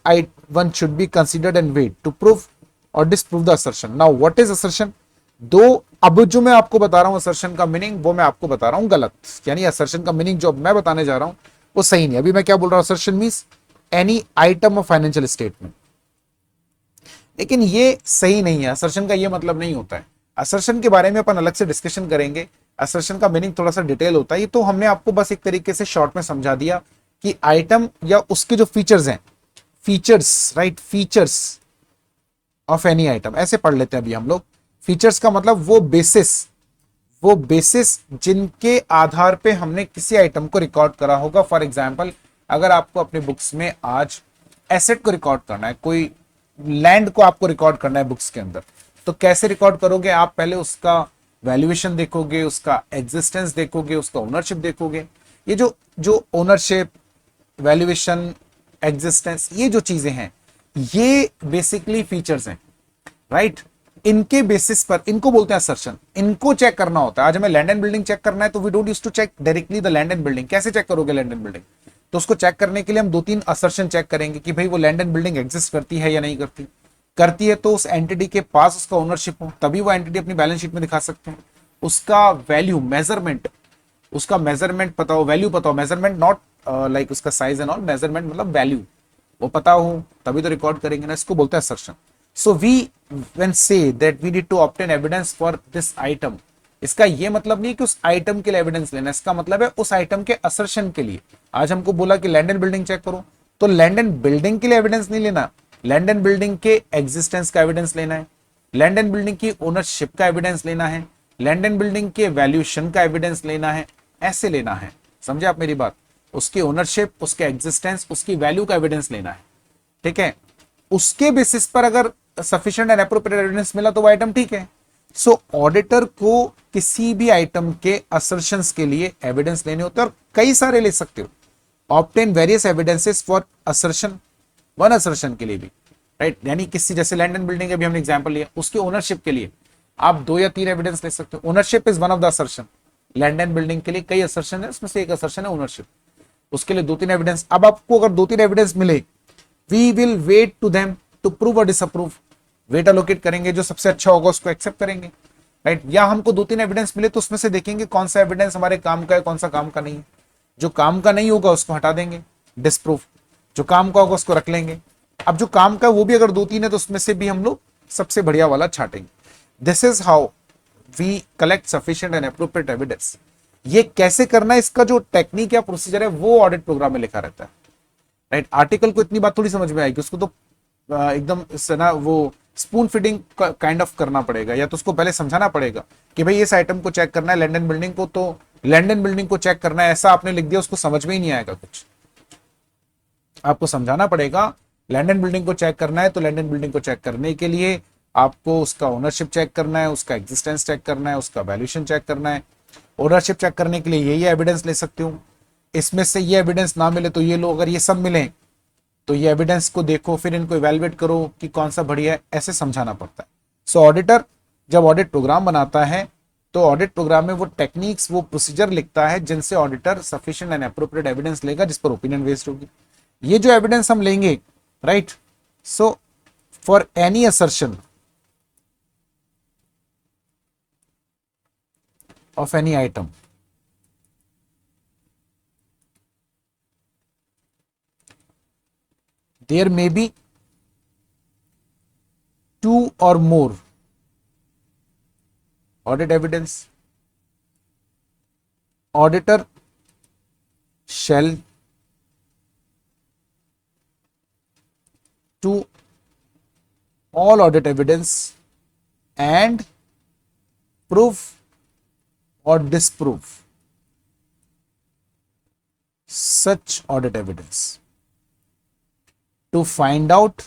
A: one should be considered and weighed to prove or disprove the assertion। Now what is assertion? दो, अब जो मैं आपको बता रहा हूं assertion का meaning वो मैं आपको बता रहा हूं गलत, यानी assertion का मीनिंग जो मैं बताने जा रहा हूं वो सही नहीं। अभी मैं क्या बोल रहा हूं, assertion means any item of financial statement, लेकिन ये सही नहीं है। assertion का ये मतलब नहीं होता है। assertion के बारे में अपन अलग से डिस्कशन करेंगे। असर्शन का मीनिंग थोड़ा सा डिटेल होता है, ये तो हमने आपको बस एक तरीके से शॉर्ट में समझा दिया कि आइटम या उसके जो फीचर्स हैं, features, right, features of any item, ऐसे पढ़ लेते हैं अभी हम लोग। फीचर्स का मतलब वो बेसिस जिनके आधार पे हमने किसी आइटम को रिकॉर्ड करा होगा। फॉर एग्जाम्पल, अगर आपको अपने बुक्स में आज एसेट को रिकॉर्ड करना है, कोई लैंड को आपको रिकॉर्ड करना है बुक्स के अंदर, तो कैसे रिकॉर्ड करोगे आप, पहले उसका वैल्यूएशन देखोगे, उसका एग्जिस्टेंस देखोगे, उसका ओनरशिप देखोगे। ये जो ओनरशिप, वैल्यूएशन, एग्जिस्टेंस, ये जो चीजें हैं ये बेसिकली फीचर्स हैं, राइट। इनके बेसिस पर, इनको बोलते हैं असर्शन, इनको चेक करना होता है। आज हमें लैंड एंड बिल्डिंग चेक करना है तो we don't use to check directly the land and building. कैसे चेक करोगे लैंड एंड बिल्डिंग, तो उसको चेक करने के लिए हम 2-3 असर्शन चेक करेंगे कि भाई वो लैंड एंड बिल्डिंग एग्जिस्ट करती है या नहीं करती। करती है तो उस एंटिटी के पास उसका ओनरशिप हो, तभी वो एंटिटी अपनी बैलेंस शीट में दिखा सकते हैं। उसका वैल्यू, मेजरमेंट, उसका मेजरमेंट पता हो, वैल्यू पता हो, मेजरमेंट नॉट लाइक उसका साइज एंड ऑल, मेजरमेंट मतलब वैल्यू वो पता हो तभी तो रिकॉर्ड करेंगे ना, इसको बोलते हैं assertion. So we when say that we need to obtain evidence for this item, इसका ये मतलब नहीं कि उस आइटम के लिए एविडेंस लेना, इसका मतलब है उस आइटम के असर्शन के लिए। आज हमको बोला कि लैंड एंड बिल्डिंग चेक करो, तो लैंड एंड बिल्डिंग के लिए एविडेंस नहीं लेना, लैंड एंड बिल्डिंग के एग्जिस्टेंस का एविडेंस लेना है, लैंड एंड बिल्डिंग की ओनरशिप का एविडेंस लेना है, लैंड एंड बिल्डिंग के वैल्यूएशन का एविडेंस लेना है, ऐसे लेना है। समझे आप मेरी बात, उसकी ओनरशिप, उसके एग्जिस्टेंस, उसकी वैल्यू का एविडेंस लेना है, ठीक है। उसके बेसिस पर अगर सफिशिएंट एंड एप्रोप्रिएट एविडेंस मिला तो वो आइटम ठीक है। सो ऑडिटर को किसी भी आइटम के असर्शंस के लिए एविडेंस लेने होते हैं और कई सारे ले सकते हो। Obtain various evidences for assertion, one assertion के लिए भी, राइट, यानी किसी जैसे लैंड एंड बिल्डिंग का भी हमने एग्जांपल लिया, उसके ओनरशिप के लिए आप 2 या 3 एविडेंस ले सकते हो। Ownership is one of the assertion. Land and building के लिए कई असर्शन है, उसमें से एक असर्शन है ओनरशिप, उसके लिए 2-3 एविडेंस। अब आपको अगर 2-3 एविडेंस मिले, we will weight to them to prove और डिसअप्रूव, वेट अलोकेट करेंगे, जो सबसे अच्छा होगा उसको एक्सेप्ट करेंगे, राइट। या हमको 2-3 एविडेंस मिले तो उसमें से देखेंगे कौन सा एविडेंस हमारे काम का है, कौन सा काम का नहीं है। जो काम का नहीं होगा उसको हटा देंगे, डिसप्रूव। जो काम का होगा उसको रख लेंगे। अब जो काम का वो भी अगर 2-3 है तो उसमें से भी हम लोग सबसे बढ़िया वाला छाटेंगे। This is how we collect sufficient and appropriate evidence. ये कैसे करना है, इसका जो टेक्निक या प्रोसीजर है वो ऑडिट प्रोग्राम में लिखा रहता है, राइट। आर्टिकल को इतनी बात थोड़ी समझ में आएगी, उसको तो एकदम ना वो स्पून फीडिंग काइंड ऑफ करना पड़ेगा, या तो उसको पहले समझाना पड़ेगा कि भाई इस आइटम को चेक करना है लैंड एंड बिल्डिंग को, तो लैंड एंड बिल्डिंग को चेक करना है, ऐसा आपने लिख दिया, उसको समझ में ही नहीं आएगा कुछ। आपको समझाना पड़ेगा लैंड एंड बिल्डिंग को चेक करना है, तो लैंड एंड बिल्डिंग को चेक करने के लिए आपको उसका ओनरशिप चेक करना है, उसका एग्जिस्टेंस चेक करना है, उसका वैल्यूएशन चेक करना है। ओनरशिप चेक करने के लिए ये एविडेंस ले सकते हो, इसमें से ये एविडेंस ना मिले तो ये लो, अगर ये सब मिले तो ये एविडेंस को देखो, फिर इनको इवैल्यूएट करो कि कौन सा बढ़िया है, ऐसे समझाना पड़ता है। सो ऑडिटर जब ऑडिट प्रोग्राम बनाता है तो ऑडिट प्रोग्राम में वो टेक्निक्स, वो प्रोसीजर लिखता है जिनसे auditor sufficient and appropriate evidence लेगा जिस पर ओपिनियन बेस्ड होगी। ये जो एविडेंस हम लेंगे, right, so for any assertion of any item, there may be two or more audit evidence. Auditor shall to all audit evidence and prove or disprove such audit evidence to find out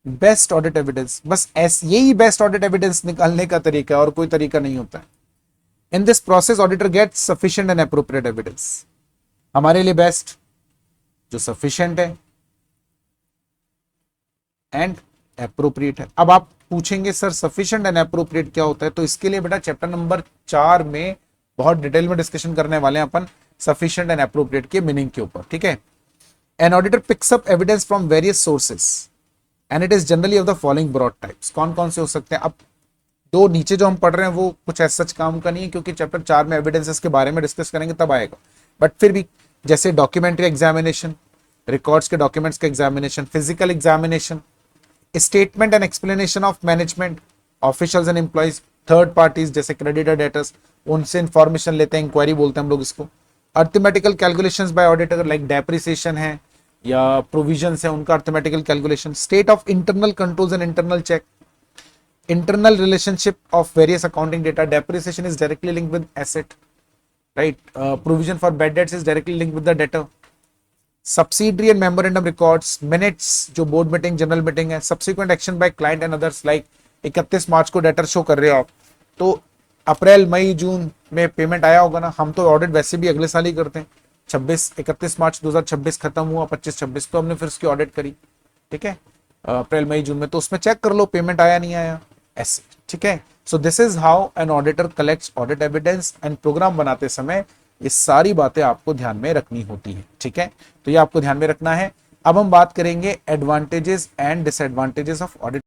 A: best audit evidence. बस यही best audit evidence निकालने का तरीका है और कोई तरीका नहीं होता है। In this process auditor gets sufficient and appropriate evidence. हमारे लिए बेस्ट जो सफिशिएंट है एंड एप्रोप्रिएट है। अब आप पूछेंगे सर सफिशिएंट एंड एप्रोप्रिएट क्या होता है, तो इसके लिए बेटा चैप्टर नंबर 4 में बहुत डिटेल में डिस्कशन करने वाले हैं अपन सफिशिएंट एंड एप्रोप्रिएट के मीनिंग के ऊपर, ठीक है। An auditor picks up evidence from various sources and it is generally of the following broad types. कौन कौन से हो सकते हैं? अब दो नीचे जो हम पढ़ रहे हैं वो कुछ ऐसा सच काम का नहीं है, क्योंकि चैप्टर 4 में एविडेंसेस के बारे में डिस्कस करेंगे तब आएगा, बट फिर भी जैसे डॉक्यूमेंट्री एग्जामिनेशन, रिकॉर्ड्स के डॉक्यूमेंट्स के examination, physical examination, statement and explanation of management, officials and employees, third parties जैसे क्रेडिटर, डेटर्स, उनसे इंफॉर्मेशन लेते हैं, इंक्वायरी बोलते हैं हम लोग इसको। Arithmetical calculations by auditor like depreciation है या प्रोविजंस है, उनका arithmetical calculation. State of internal controls and internal check, internal relationship of various accounting data. Depreciation is directly linked with asset, right? Provision for bad debts is directly linked with the debtor. Subsidiary and memorandum records, minutes जो board meeting, general meeting है, subsequent action by client and others like 31 मार्च को debtor show कर रहे हो आप, तो अप्रैल मई जून में payment आया होगा ना। हम तो ऑडिट वैसे भी अगले साल ही करते हैं, 31 मार्च 2026 खत्म हुआ, 25-26 तो हमने फिर उसकी ऑडिट करी, ठीक है, अप्रैल मई जून में, तो उसमें चेक कर लो पेमेंट आया नहीं आया, ऐसे, ठीक है। So this is how an auditor collects audit evidence and program बनाते समय ये सारी बातें आपको ध्यान में रखनी होती है, ठीक है, तो ये आपको ध्यान में रखना है। अब हम बात करेंगे advantages and disadvantages of audit.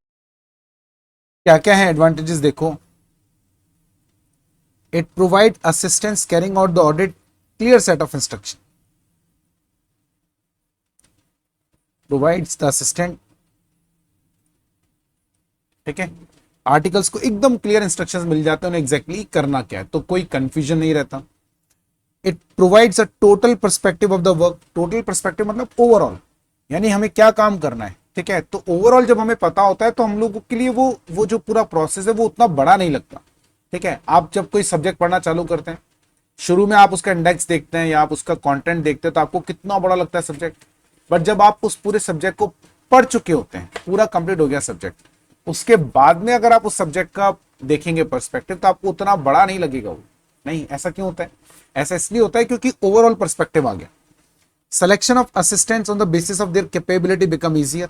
A: क्या क्या है एडवांटेजेस देखो। It provide assistance carrying out the audit, clear set of instruction, provides the assistant, ठीक है, आर्टिकल्स को एकदम क्लियर इंस्ट्रक्शंस मिल जाते हैं उन्हें एग्जैक्टली करना क्या है, तो कोई कंफ्यूजन नहीं रहता। It provides a total perspective of the work, total perspective मतलब ओवरऑल, यानी हमें क्या काम करना है, ठीक है, तो ओवरऑल जब हमें पता होता है तो हम लोगों के लिए वो जो पूरा प्रोसेस है वो उतना बड़ा नहीं लगता, ठीक है। आप जब कोई सब्जेक्ट पढ़ना चालू करते हैं, शुरू में आप उसका इंडेक्स देखते हैं या आप उसका कंटेंट देखते हैं तो आपको कितना बड़ा लगता है सब्जेक्ट, बट जब आप उस पूरे सब्जेक्ट को पढ़ चुके होते हैं, पूरा कंप्लीट हो गया सब्जेक्ट, उसके बाद में अगर आप उस सब्जेक्ट का देखेंगे पर्सपेक्टिव तो आपको उतना बड़ा नहीं लगेगा वो। नहीं, ऐसा क्यों होता है? ऐसा इसलिए होता है क्योंकि ओवरऑल पर्सपेक्टिव आ गया। Selection of assistants on the basis of their capability become easier.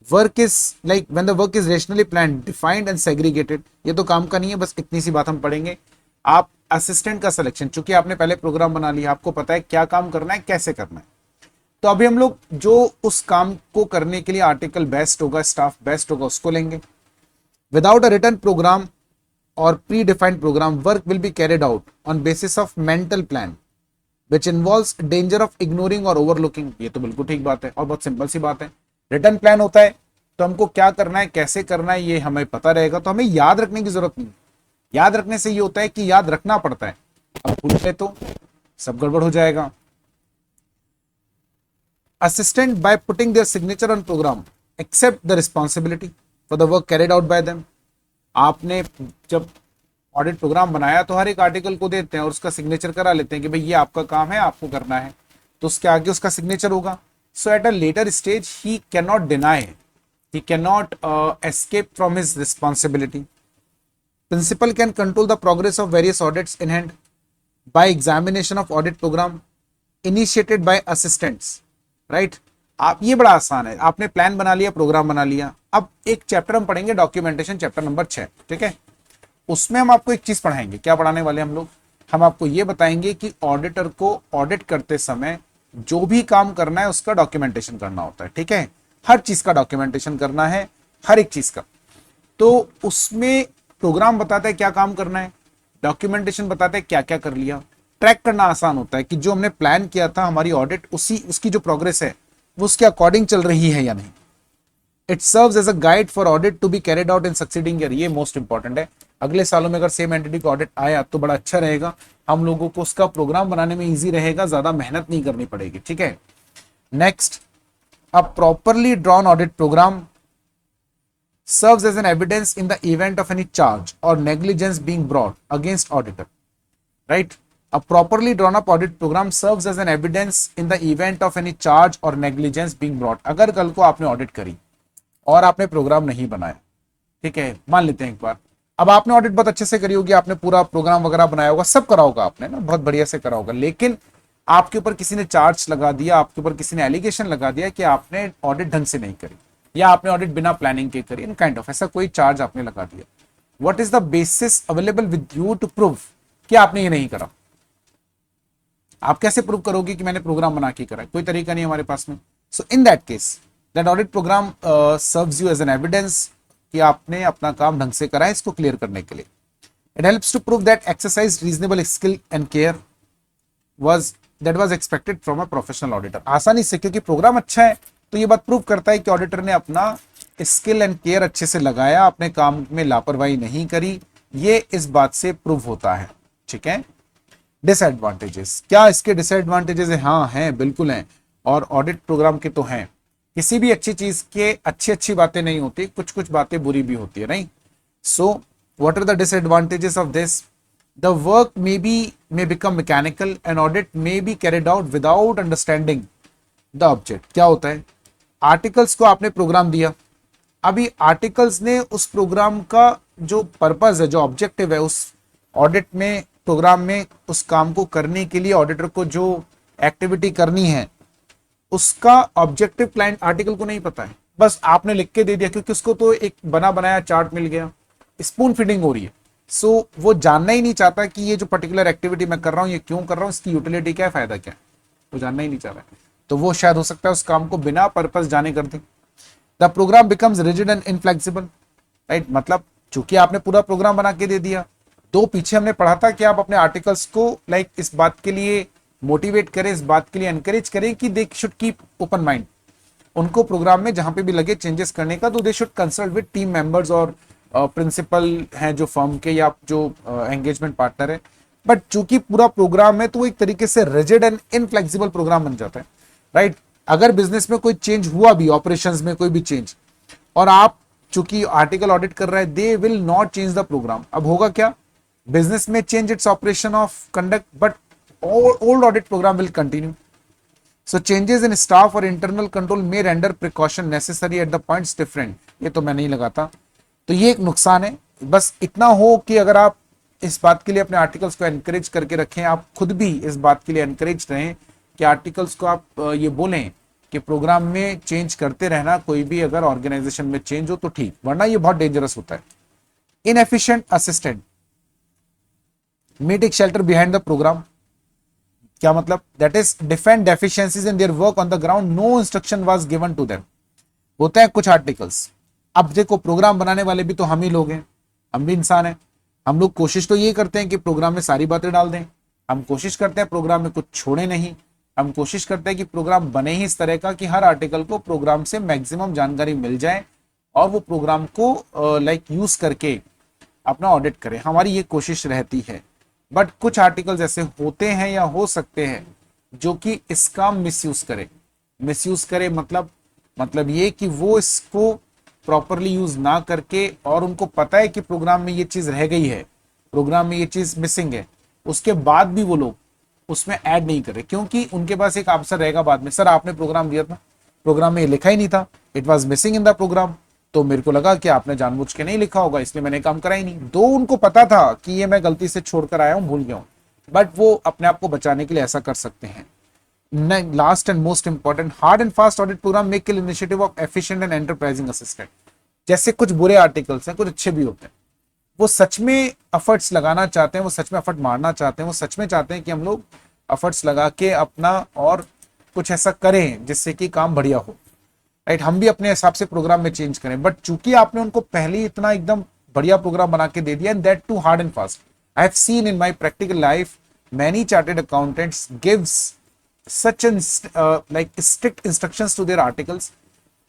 A: Work is like when the work is rationally planned, defined and segregated. ये तो काम का नहीं है, बस इतनी सी बात हम पढ़ेंगे। आप असिस्टेंट का सिलेक्शन, चूंकि आपने पहले प्रोग्राम बना लिया, आपको पता है क्या काम करना है, कैसे करना है, तो अभी हम लोग जो उस काम को करने के लिए आर्टिकल बेस्ट होगा, स्टाफ बेस्ट होगा, उसको लेंगे। विदाउट अ रिटन प्रोग्राम और pre defined program, work will be carried out on basis of mental plan which involves danger of ignoring और ओवरलुकिंग। ये तो बिल्कुल ठीक बात है और बहुत सिंपल सी बात है। रिटन प्लान होता है तो हमको क्या करना है, कैसे करना है, ये हमें पता रहेगा, तो हमें याद रखने की जरूरत नहीं। याद रखने से ये होता है कि याद रखना पड़ता है, अब भूल गए तो सब गड़बड़ हो जाएगा। Assistant by putting their signature on program accept the responsibility for the work carried out by them। आपने जब ऑडिट प्रोग्राम बनाया तो हर एक आर्टिकल को देते हैं और उसका सिग्नेचर करा लेते हैं कि भाई ये आपका काम है, आपको करना है, तो उसके आगे उसका सिग्नेचर होगा। So at a later stage he can not deny, he can not escape from his responsibility. Principal can control the progress of various audits in hand by examination of audit program initiated by assistants, right. आप, ये बड़ा आसान है, आपने plan बना लिया, programme बना लिया। अब एक चैप्टर हम पढ़ेंगे डॉक्यूमेंटेशन, चैप्टर नंबर 6, ठीक है। उसमें हम आपको एक चीज पढ़ाएंगे। क्या पढ़ाने वाले हम लोग? हम आपको ये बताएंगे कि ऑडिटर को ऑडिट करते समय जो भी काम करना है उसका डॉक्यूमेंटेशन करना होता है। ठीक है, हर चीज का डॉक्यूमेंटेशन करना है, हर एक चीज का। तो उसमें प्रोग्राम बताता है क्या काम करना है, डॉक्यूमेंटेशन बताता है क्या क्या कर लिया। ट्रैक करना आसान होता है कि जो हमने प्लान किया था हमारी ऑडिट उसकी जो प्रोग्रेस है वो उसके अकॉर्डिंग चल रही है या नहीं। It serves as a guide for audit to be carried out in succeeding year. ये मोस्ट इंपॉर्टेंट है। अगले सालों में अगर सेम एंटिटी का ऑडिट आया तो बड़ा अच्छा रहेगा, हम लोगों को उसका प्रोग्राम बनाने में इजी रहेगा, ज्यादा मेहनत नहीं करनी पड़ेगी। ठीक है, next, a properly drawn audit program serves as an evidence in the event of any charge or negligence being brought against auditor, right? A properly drawn up audit program serves as an evidence in the event of any charge or negligence being brought। अगर कल को आपने audit करी और आपने programme नहीं बनाया, ठीक है, मान लेते हैं एक बार, अब आपने ऑडिट बहुत अच्छे से करी होगी, आपने पूरा प्रोग्राम वगैरह बनाया होगा, सब करा होगा आपने ना, बहुत बढ़िया से करा होगा, लेकिन आपके ऊपर किसी ने चार्ज लगा दिया, आपके ऊपर किसी ने एलिगेशन लगा दिया कि आपने ऑडिट ढंग से नहीं करी या आपने ऑडिट बिना प्लानिंग के करी, इन काइंड ऑफ ऐसा कोई चार्ज आपने लगा दिया। What is the basis available with you to prove कि आपने ये नहीं करा? आप कैसे प्रूव करोगे कि मैंने प्रोग्राम बना के करा? कोई तरीका नहीं हमारे पास में। So in that case that audit program serves you as an evidence कि आपने अपना काम ढंग से करा है, इसको क्लियर करने के लिए। It helps to prove that exercise reasonable skill and care was expected from a professional auditor. आसानी से, क्योंकि प्रोग्राम अच्छा है तो ये बात प्रूव करता है कि ऑडिटर ने अपना स्किल एंड केयर अच्छे से लगाया, अपने काम में लापरवाही नहीं करी, ये इस बात से प्रूव होता है। ठीक है, डिसएडवांटेजेस, क्या इसके डिसएडवांटेजेस है? हाँ हैं, बिल्कुल हैं, और ऑडिट प्रोग्राम के तो हैं। किसी भी अच्छी चीज के अच्छी बातें नहीं होती, कुछ कुछ बातें बुरी भी होती है, नहीं? So what are the disadvantages of this? The work may become mechanical and audit may be carried out without understanding the object। क्या होता है? आर्टिकल्स को आपने प्रोग्राम दिया, अभी आर्टिकल्स ने उस प्रोग्राम का जो पर्पस है, जो ऑब्जेक्टिव है उस ऑडिट में, प्रोग्राम में, उस काम को करने के लिए ऑडिटर को जो एक्टिविटी करनी है उसका ऑब्जेक्टिव क्लाइंट आर्टिकल को नहीं पता है, बस आपने लिख के दे दिया, क्योंकि उसको तो एक बना बनाया चार्ट मिल गया, स्पून फीडिंग हो रही है। सो वो जानना ही नहीं चाहता कि ये जो पर्टिकुलर एक्टिविटी मैं कर रहा हूं ये क्यों कर रहा हूं, इसकी यूटिलिटी क्या है, फायदा क्या है, वो जानना ही नहीं चाह रहा है। तो वो शायद हो सकता है उस काम को बिना पर्पस जाने कर दे। The program becomes rigid and inflexible, right? मतलब चूंकि आपने पूरा प्रोग्राम बना के दे दिया, तो पीछे हमने पढ़ा था कि आप अपने आर्टिकल्स को इस बात के लिए मोटिवेट करें, इस बात के लिए एनकरेज करें कि they should keep open mind. उनको प्रोग्राम में जहां पे भी लगे चेंजेस करने का, तो they should consult with team members और प्रिंसिपल हैं जो फर्म के या जो एंगेजमेंट पार्टनर है। बट चूंकि पूरा प्रोग्राम है तो वो एक तरीके से रिजिड एंड इनफ्लेक्सिबल प्रोग्राम बन जाता है, राइट? अगर बिजनेस में कोई चेंज हुआ भी, ऑपरेशंस में कोई भी चेंज, और आप चूंकि आर्टिकल ऑडिट कर रहे हैं, they will not change the program. अब होगा क्या? बिजनेस में change its operation of conduct, but old audit program will continue. So changes in staff or internal control may render precaution necessary at the points different। ये तो मैं नहीं लगाता, तो ये एक नुकसान है। बस इतना हो कि अगर आप इस बात के लिए अपने आर्टिकल्स को एनकरेज करके रखें, आप खुद भी इस बात के लिए एनकरेज रहें कि आर्टिकल्स को आप ये बोलें कि प्रोग्राम में चेंज करते रहना, कोई भी अगर ऑर्गेनाइजेशन में चेंज हो तो ठीक, वरना ये बहुत डेंजरस होता है। Inefficient assistant may take shelter behind the program. क्या मतलब? That is defend deficiencies in their work on the ground, no instruction was given to them. होते हैं कुछ आर्टिकल्स, अब देखो प्रोग्राम बनाने वाले भी तो हम ही लोग हैं, हम भी इंसान हैं। हम लोग कोशिश तो ये करते हैं कि प्रोग्राम में सारी बातें डाल दें, हम कोशिश करते हैं प्रोग्राम में कुछ छोड़े नहीं, हम कोशिश करते हैं कि प्रोग्राम बने ही इस तरह का कि हर आर्टिकल को प्रोग्राम से मैक्सिमम जानकारी मिल जाए और वो प्रोग्राम को यूज करके अपना ऑडिट करें, हमारी ये कोशिश रहती है। बट कुछ आर्टिकल्स ऐसे होते हैं या हो सकते हैं जो कि इसका मिसयूज करे मतलब ये कि वो इसको प्रॉपरली यूज ना करके, और उनको पता है कि प्रोग्राम में ये चीज रह गई है, प्रोग्राम में ये चीज मिसिंग है, उसके बाद भी वो लोग उसमें ऐड नहीं करे, क्योंकि उनके पास एक आंसर रहेगा बाद में, सर आपने प्रोग्राम दिया था, प्रोग्राम में ये लिखा ही नहीं था, it was missing in the program, तो मेरे को लगा कि आपने जानबूझ के नहीं लिखा होगा इसलिए मैंने काम करा ही नहीं। दो उनको पता था कि ये मैं गलती से छोड़कर आया हूं, भूल गया हूं, बट वो अपने आप को बचाने के लिए ऐसा कर सकते हैं। Last and most important, hard and fast audit program make kill initiative of efficient and enterprising assistant. जैसे कुछ बुरे आर्टिकल्स हैं, कुछ अच्छे भी होते हैं, वो सच में एफर्ट्स लगाना चाहते हैं, वो सच में एफर्ट मारना चाहते हैं, वो सच में चाहते हैं कि हम लोग एफर्ट्स लगा के अपना और कुछ ऐसा करें जिससे कि काम बढ़िया हो, राइट। हम भी अपने हिसाब से प्रोग्राम में चेंज करें, बट चूंकि आपने उनको पहले ही इतना एकदम बढ़िया प्रोग्राम बना के दे दिया, and that too hard and fast. I have seen in my practical life many chartered accountants gives such an like strict instructions to their articles.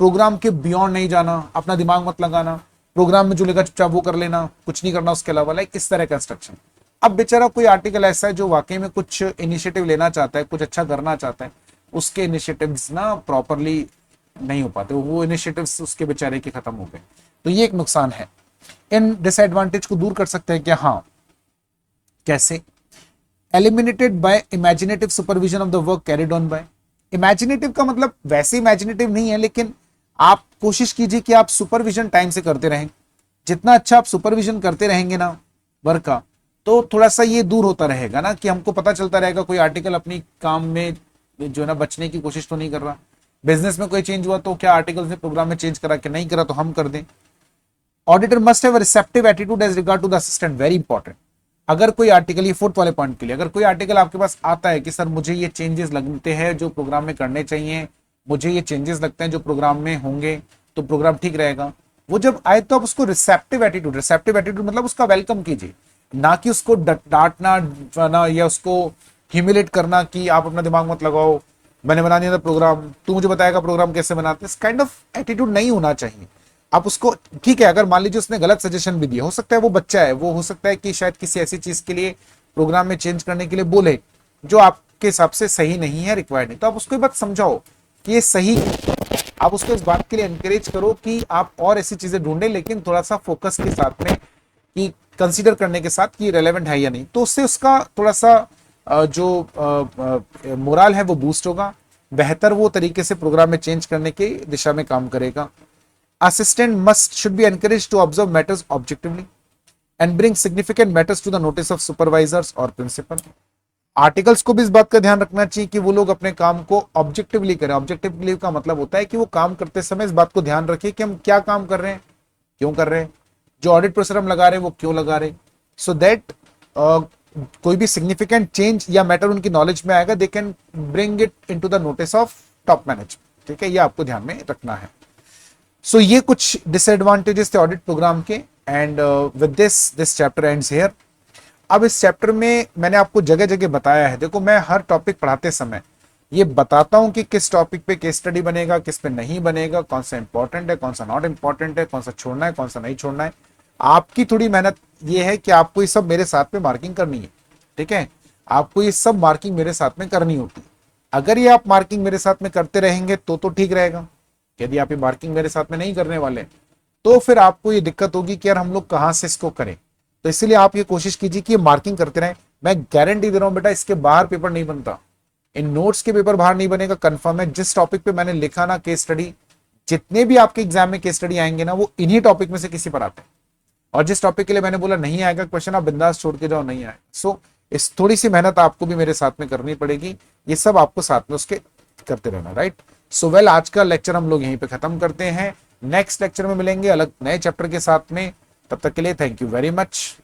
A: Program के बियॉन्ड नहीं जाना, अपना दिमाग मत लगाना, प्रोग्राम में जो लिखा चुपचाप वो कर लेना, कुछ नहीं करना उसके अलावा, लाइक इस तरह का इंस्ट्रक्शन। अब बेचारा कोई आर्टिकल ऐसा है जो वाकई में कुछ इनिशिएटिव लेना चाहता है, कुछ अच्छा करना चाहता है, उसके इनिशिएटिव्स ना प्रॉपरली नहीं हो पाते, वो इनिशिएटिव्स उसके बेचारे के खत्म हो गए। तो ये एक नुकसान है। इन डिसएडवांटेज को दूर कर सकते हैं क्या? हाँ। कैसे? Eliminated by imaginative supervision of the work carried on by. Imaginative का मतलब वैसे इमेजिनेटिव नहीं है, लेकिन आप कोशिश कीजिए कि आप सुपरविजन टाइम से करते रहें। जितना अच्छा आप सुपरविजन करते रहेंगे ना वर्क का, तो थोड़ा सा ये दूर होता रहेगा ना कि हमको पता चलता रहेगा कोई आर्टिकल अपनी काम में जो है ना बचने की कोशिश तो नहीं कर रहा। बिजनेस में कोई चेंज हुआ तो क्या आर्टिकल ने प्रोग्राम में चेंज करा, कि नहीं करा तो हम कर दें। Auditor must have a receptive attitude as regard to the assistant, very important. अगर कोई आर्टिकल, ये फोर्थ वाले पॉइंट के लिए, अगर कोई आर्टिकल आपके पास आता है कि सर मुझे ये चेंजेस लगते हैं जो प्रोग्राम में करने चाहिए, मुझे ये चेंजेस लगते हैं जो प्रोग्राम में होंगे तो प्रोग्राम ठीक रहेगा, वो जब आए तो आप उसको रिसेप्टिव एटीट्यूड मतलब उसका वेलकम कीजिए, ना कि उसको डांटना या उसको ह्यूमिलेट करना कि आप अपना दिमाग मत लगाओ, मैंने बना दिया था प्रोग्राम, तू मुझे बताएगा प्रोग्राम कैसे बनाते। इस काइंड ऑफ एटीट्यूड नहीं होना चाहिए। आप उसको, ठीक है, अगर मान लीजिए उसने गलत सजेशन भी दिया, हो सकता है वो बच्चा है, वो हो सकता है कि शायद किसी ऐसी चीज के लिए प्रोग्राम में चेंज करने के लिए बोले जो आपके हिसाब से सही नहीं है, रिक्वायर्ड नहीं, तो आप उसको बात समझाओ कि ये सही है। आप उसको इस बात के लिए एनकरेज करो कि आप और ऐसी चीजें ढूंढे, लेकिन थोड़ा सा फोकस के साथ में, कि कंसीडर करने के साथ कि रेलेवेंट है या नहीं, तो उससे उसका थोड़ा सा जो मोरल है वो बूस्ट होगा, बेहतर वो तरीके से प्रोग्राम में चेंज करने की दिशा में काम करेगा। Assistant should be encouraged to observe matters objectively and bring significant matters to the notice of supervisors or principal. Articles को भी इस बात का ध्यान रखना चाहिए कि वो लोग अपने काम को ऑब्जेक्टिवली करें। ऑब्जेक्टिवली का मतलब होता है कि वो काम करते समय इस बात को ध्यान रखें कि हम क्या काम कर रहे हैं, क्यों कर रहे हैं, जो ऑडिट प्रेशर हम लगा रहे हैं वो क्यों लगा रहे हैं, सो दैट कोई भी सिग्निफिकेंट चेंज या मैटर उनकी नॉलेज में आएगा, they can bring it into the notice of top management. ठीक है, ये आपको ध्यान में रखना है। सो ये कुछ डिसएडवांटेजेस थे ऑडिट प्रोग्राम के, and with this chapter ends here. अब इस चैप्टर में मैंने आपको जगह जगह बताया है, देखो मैं हर टॉपिक पढ़ाते समय ये बताता हूं कि किस टॉपिक पे केस स्टडी बनेगा, किस पे नहीं बनेगा, कौन सा इंपॉर्टेंट है, कौन सा नॉट इंपॉर्टेंट है, कौन सा छोड़ना है, कौन सा नहीं छोड़ना है। आपकी थोड़ी मेहनत ये है कि आपको ये सब मेरे साथ में मार्किंग करनी है। ठीक है, आपको ये सब मार्किंग मेरे साथ में करनी होती है। अगर ये आप मार्किंग मेरे साथ में करते रहेंगे तो ठीक रहेगा। यदि आप ये मार्किंग मेरे साथ में नहीं करने वाले तो फिर आपको ये दिक्कत होगी कि यार हम लोग कहां से इसको करें। तो इसलिए आप ये कोशिश कीजिए कि ये मार्किंग करते रहें। मैं गारंटी दे रहा हूं बेटा, इसके बाहर पेपर नहीं बनता, इन नोट्स के पेपर बाहर नहीं बनेगा, कंफर्म है। जिस टॉपिक पे मैंने लिखा ना केस स्टडी, जितने भी आपके एग्जाम में केस स्टडी आएंगे ना वो इन्हीं टॉपिक में से किसी पर आते हैं। और जिस टॉपिक के लिए मैंने बोला नहीं आएगा क्वेश्चन, आप बिंदास छोड़ के जाओ, नहीं आएगा। सो इस थोड़ी सी मेहनत आपको भी मेरे साथ में करनी पड़ेगी, ये सब आपको साथ में उसके करते रहना, राइट। सो वेल, आज का लेक्चर हम लोग यहीं पे खत्म करते हैं। नेक्स्ट लेक्चर में मिलेंगे अलग नए चैप्टर के साथ में। तब तक के लिए थैंक यू वेरी मच।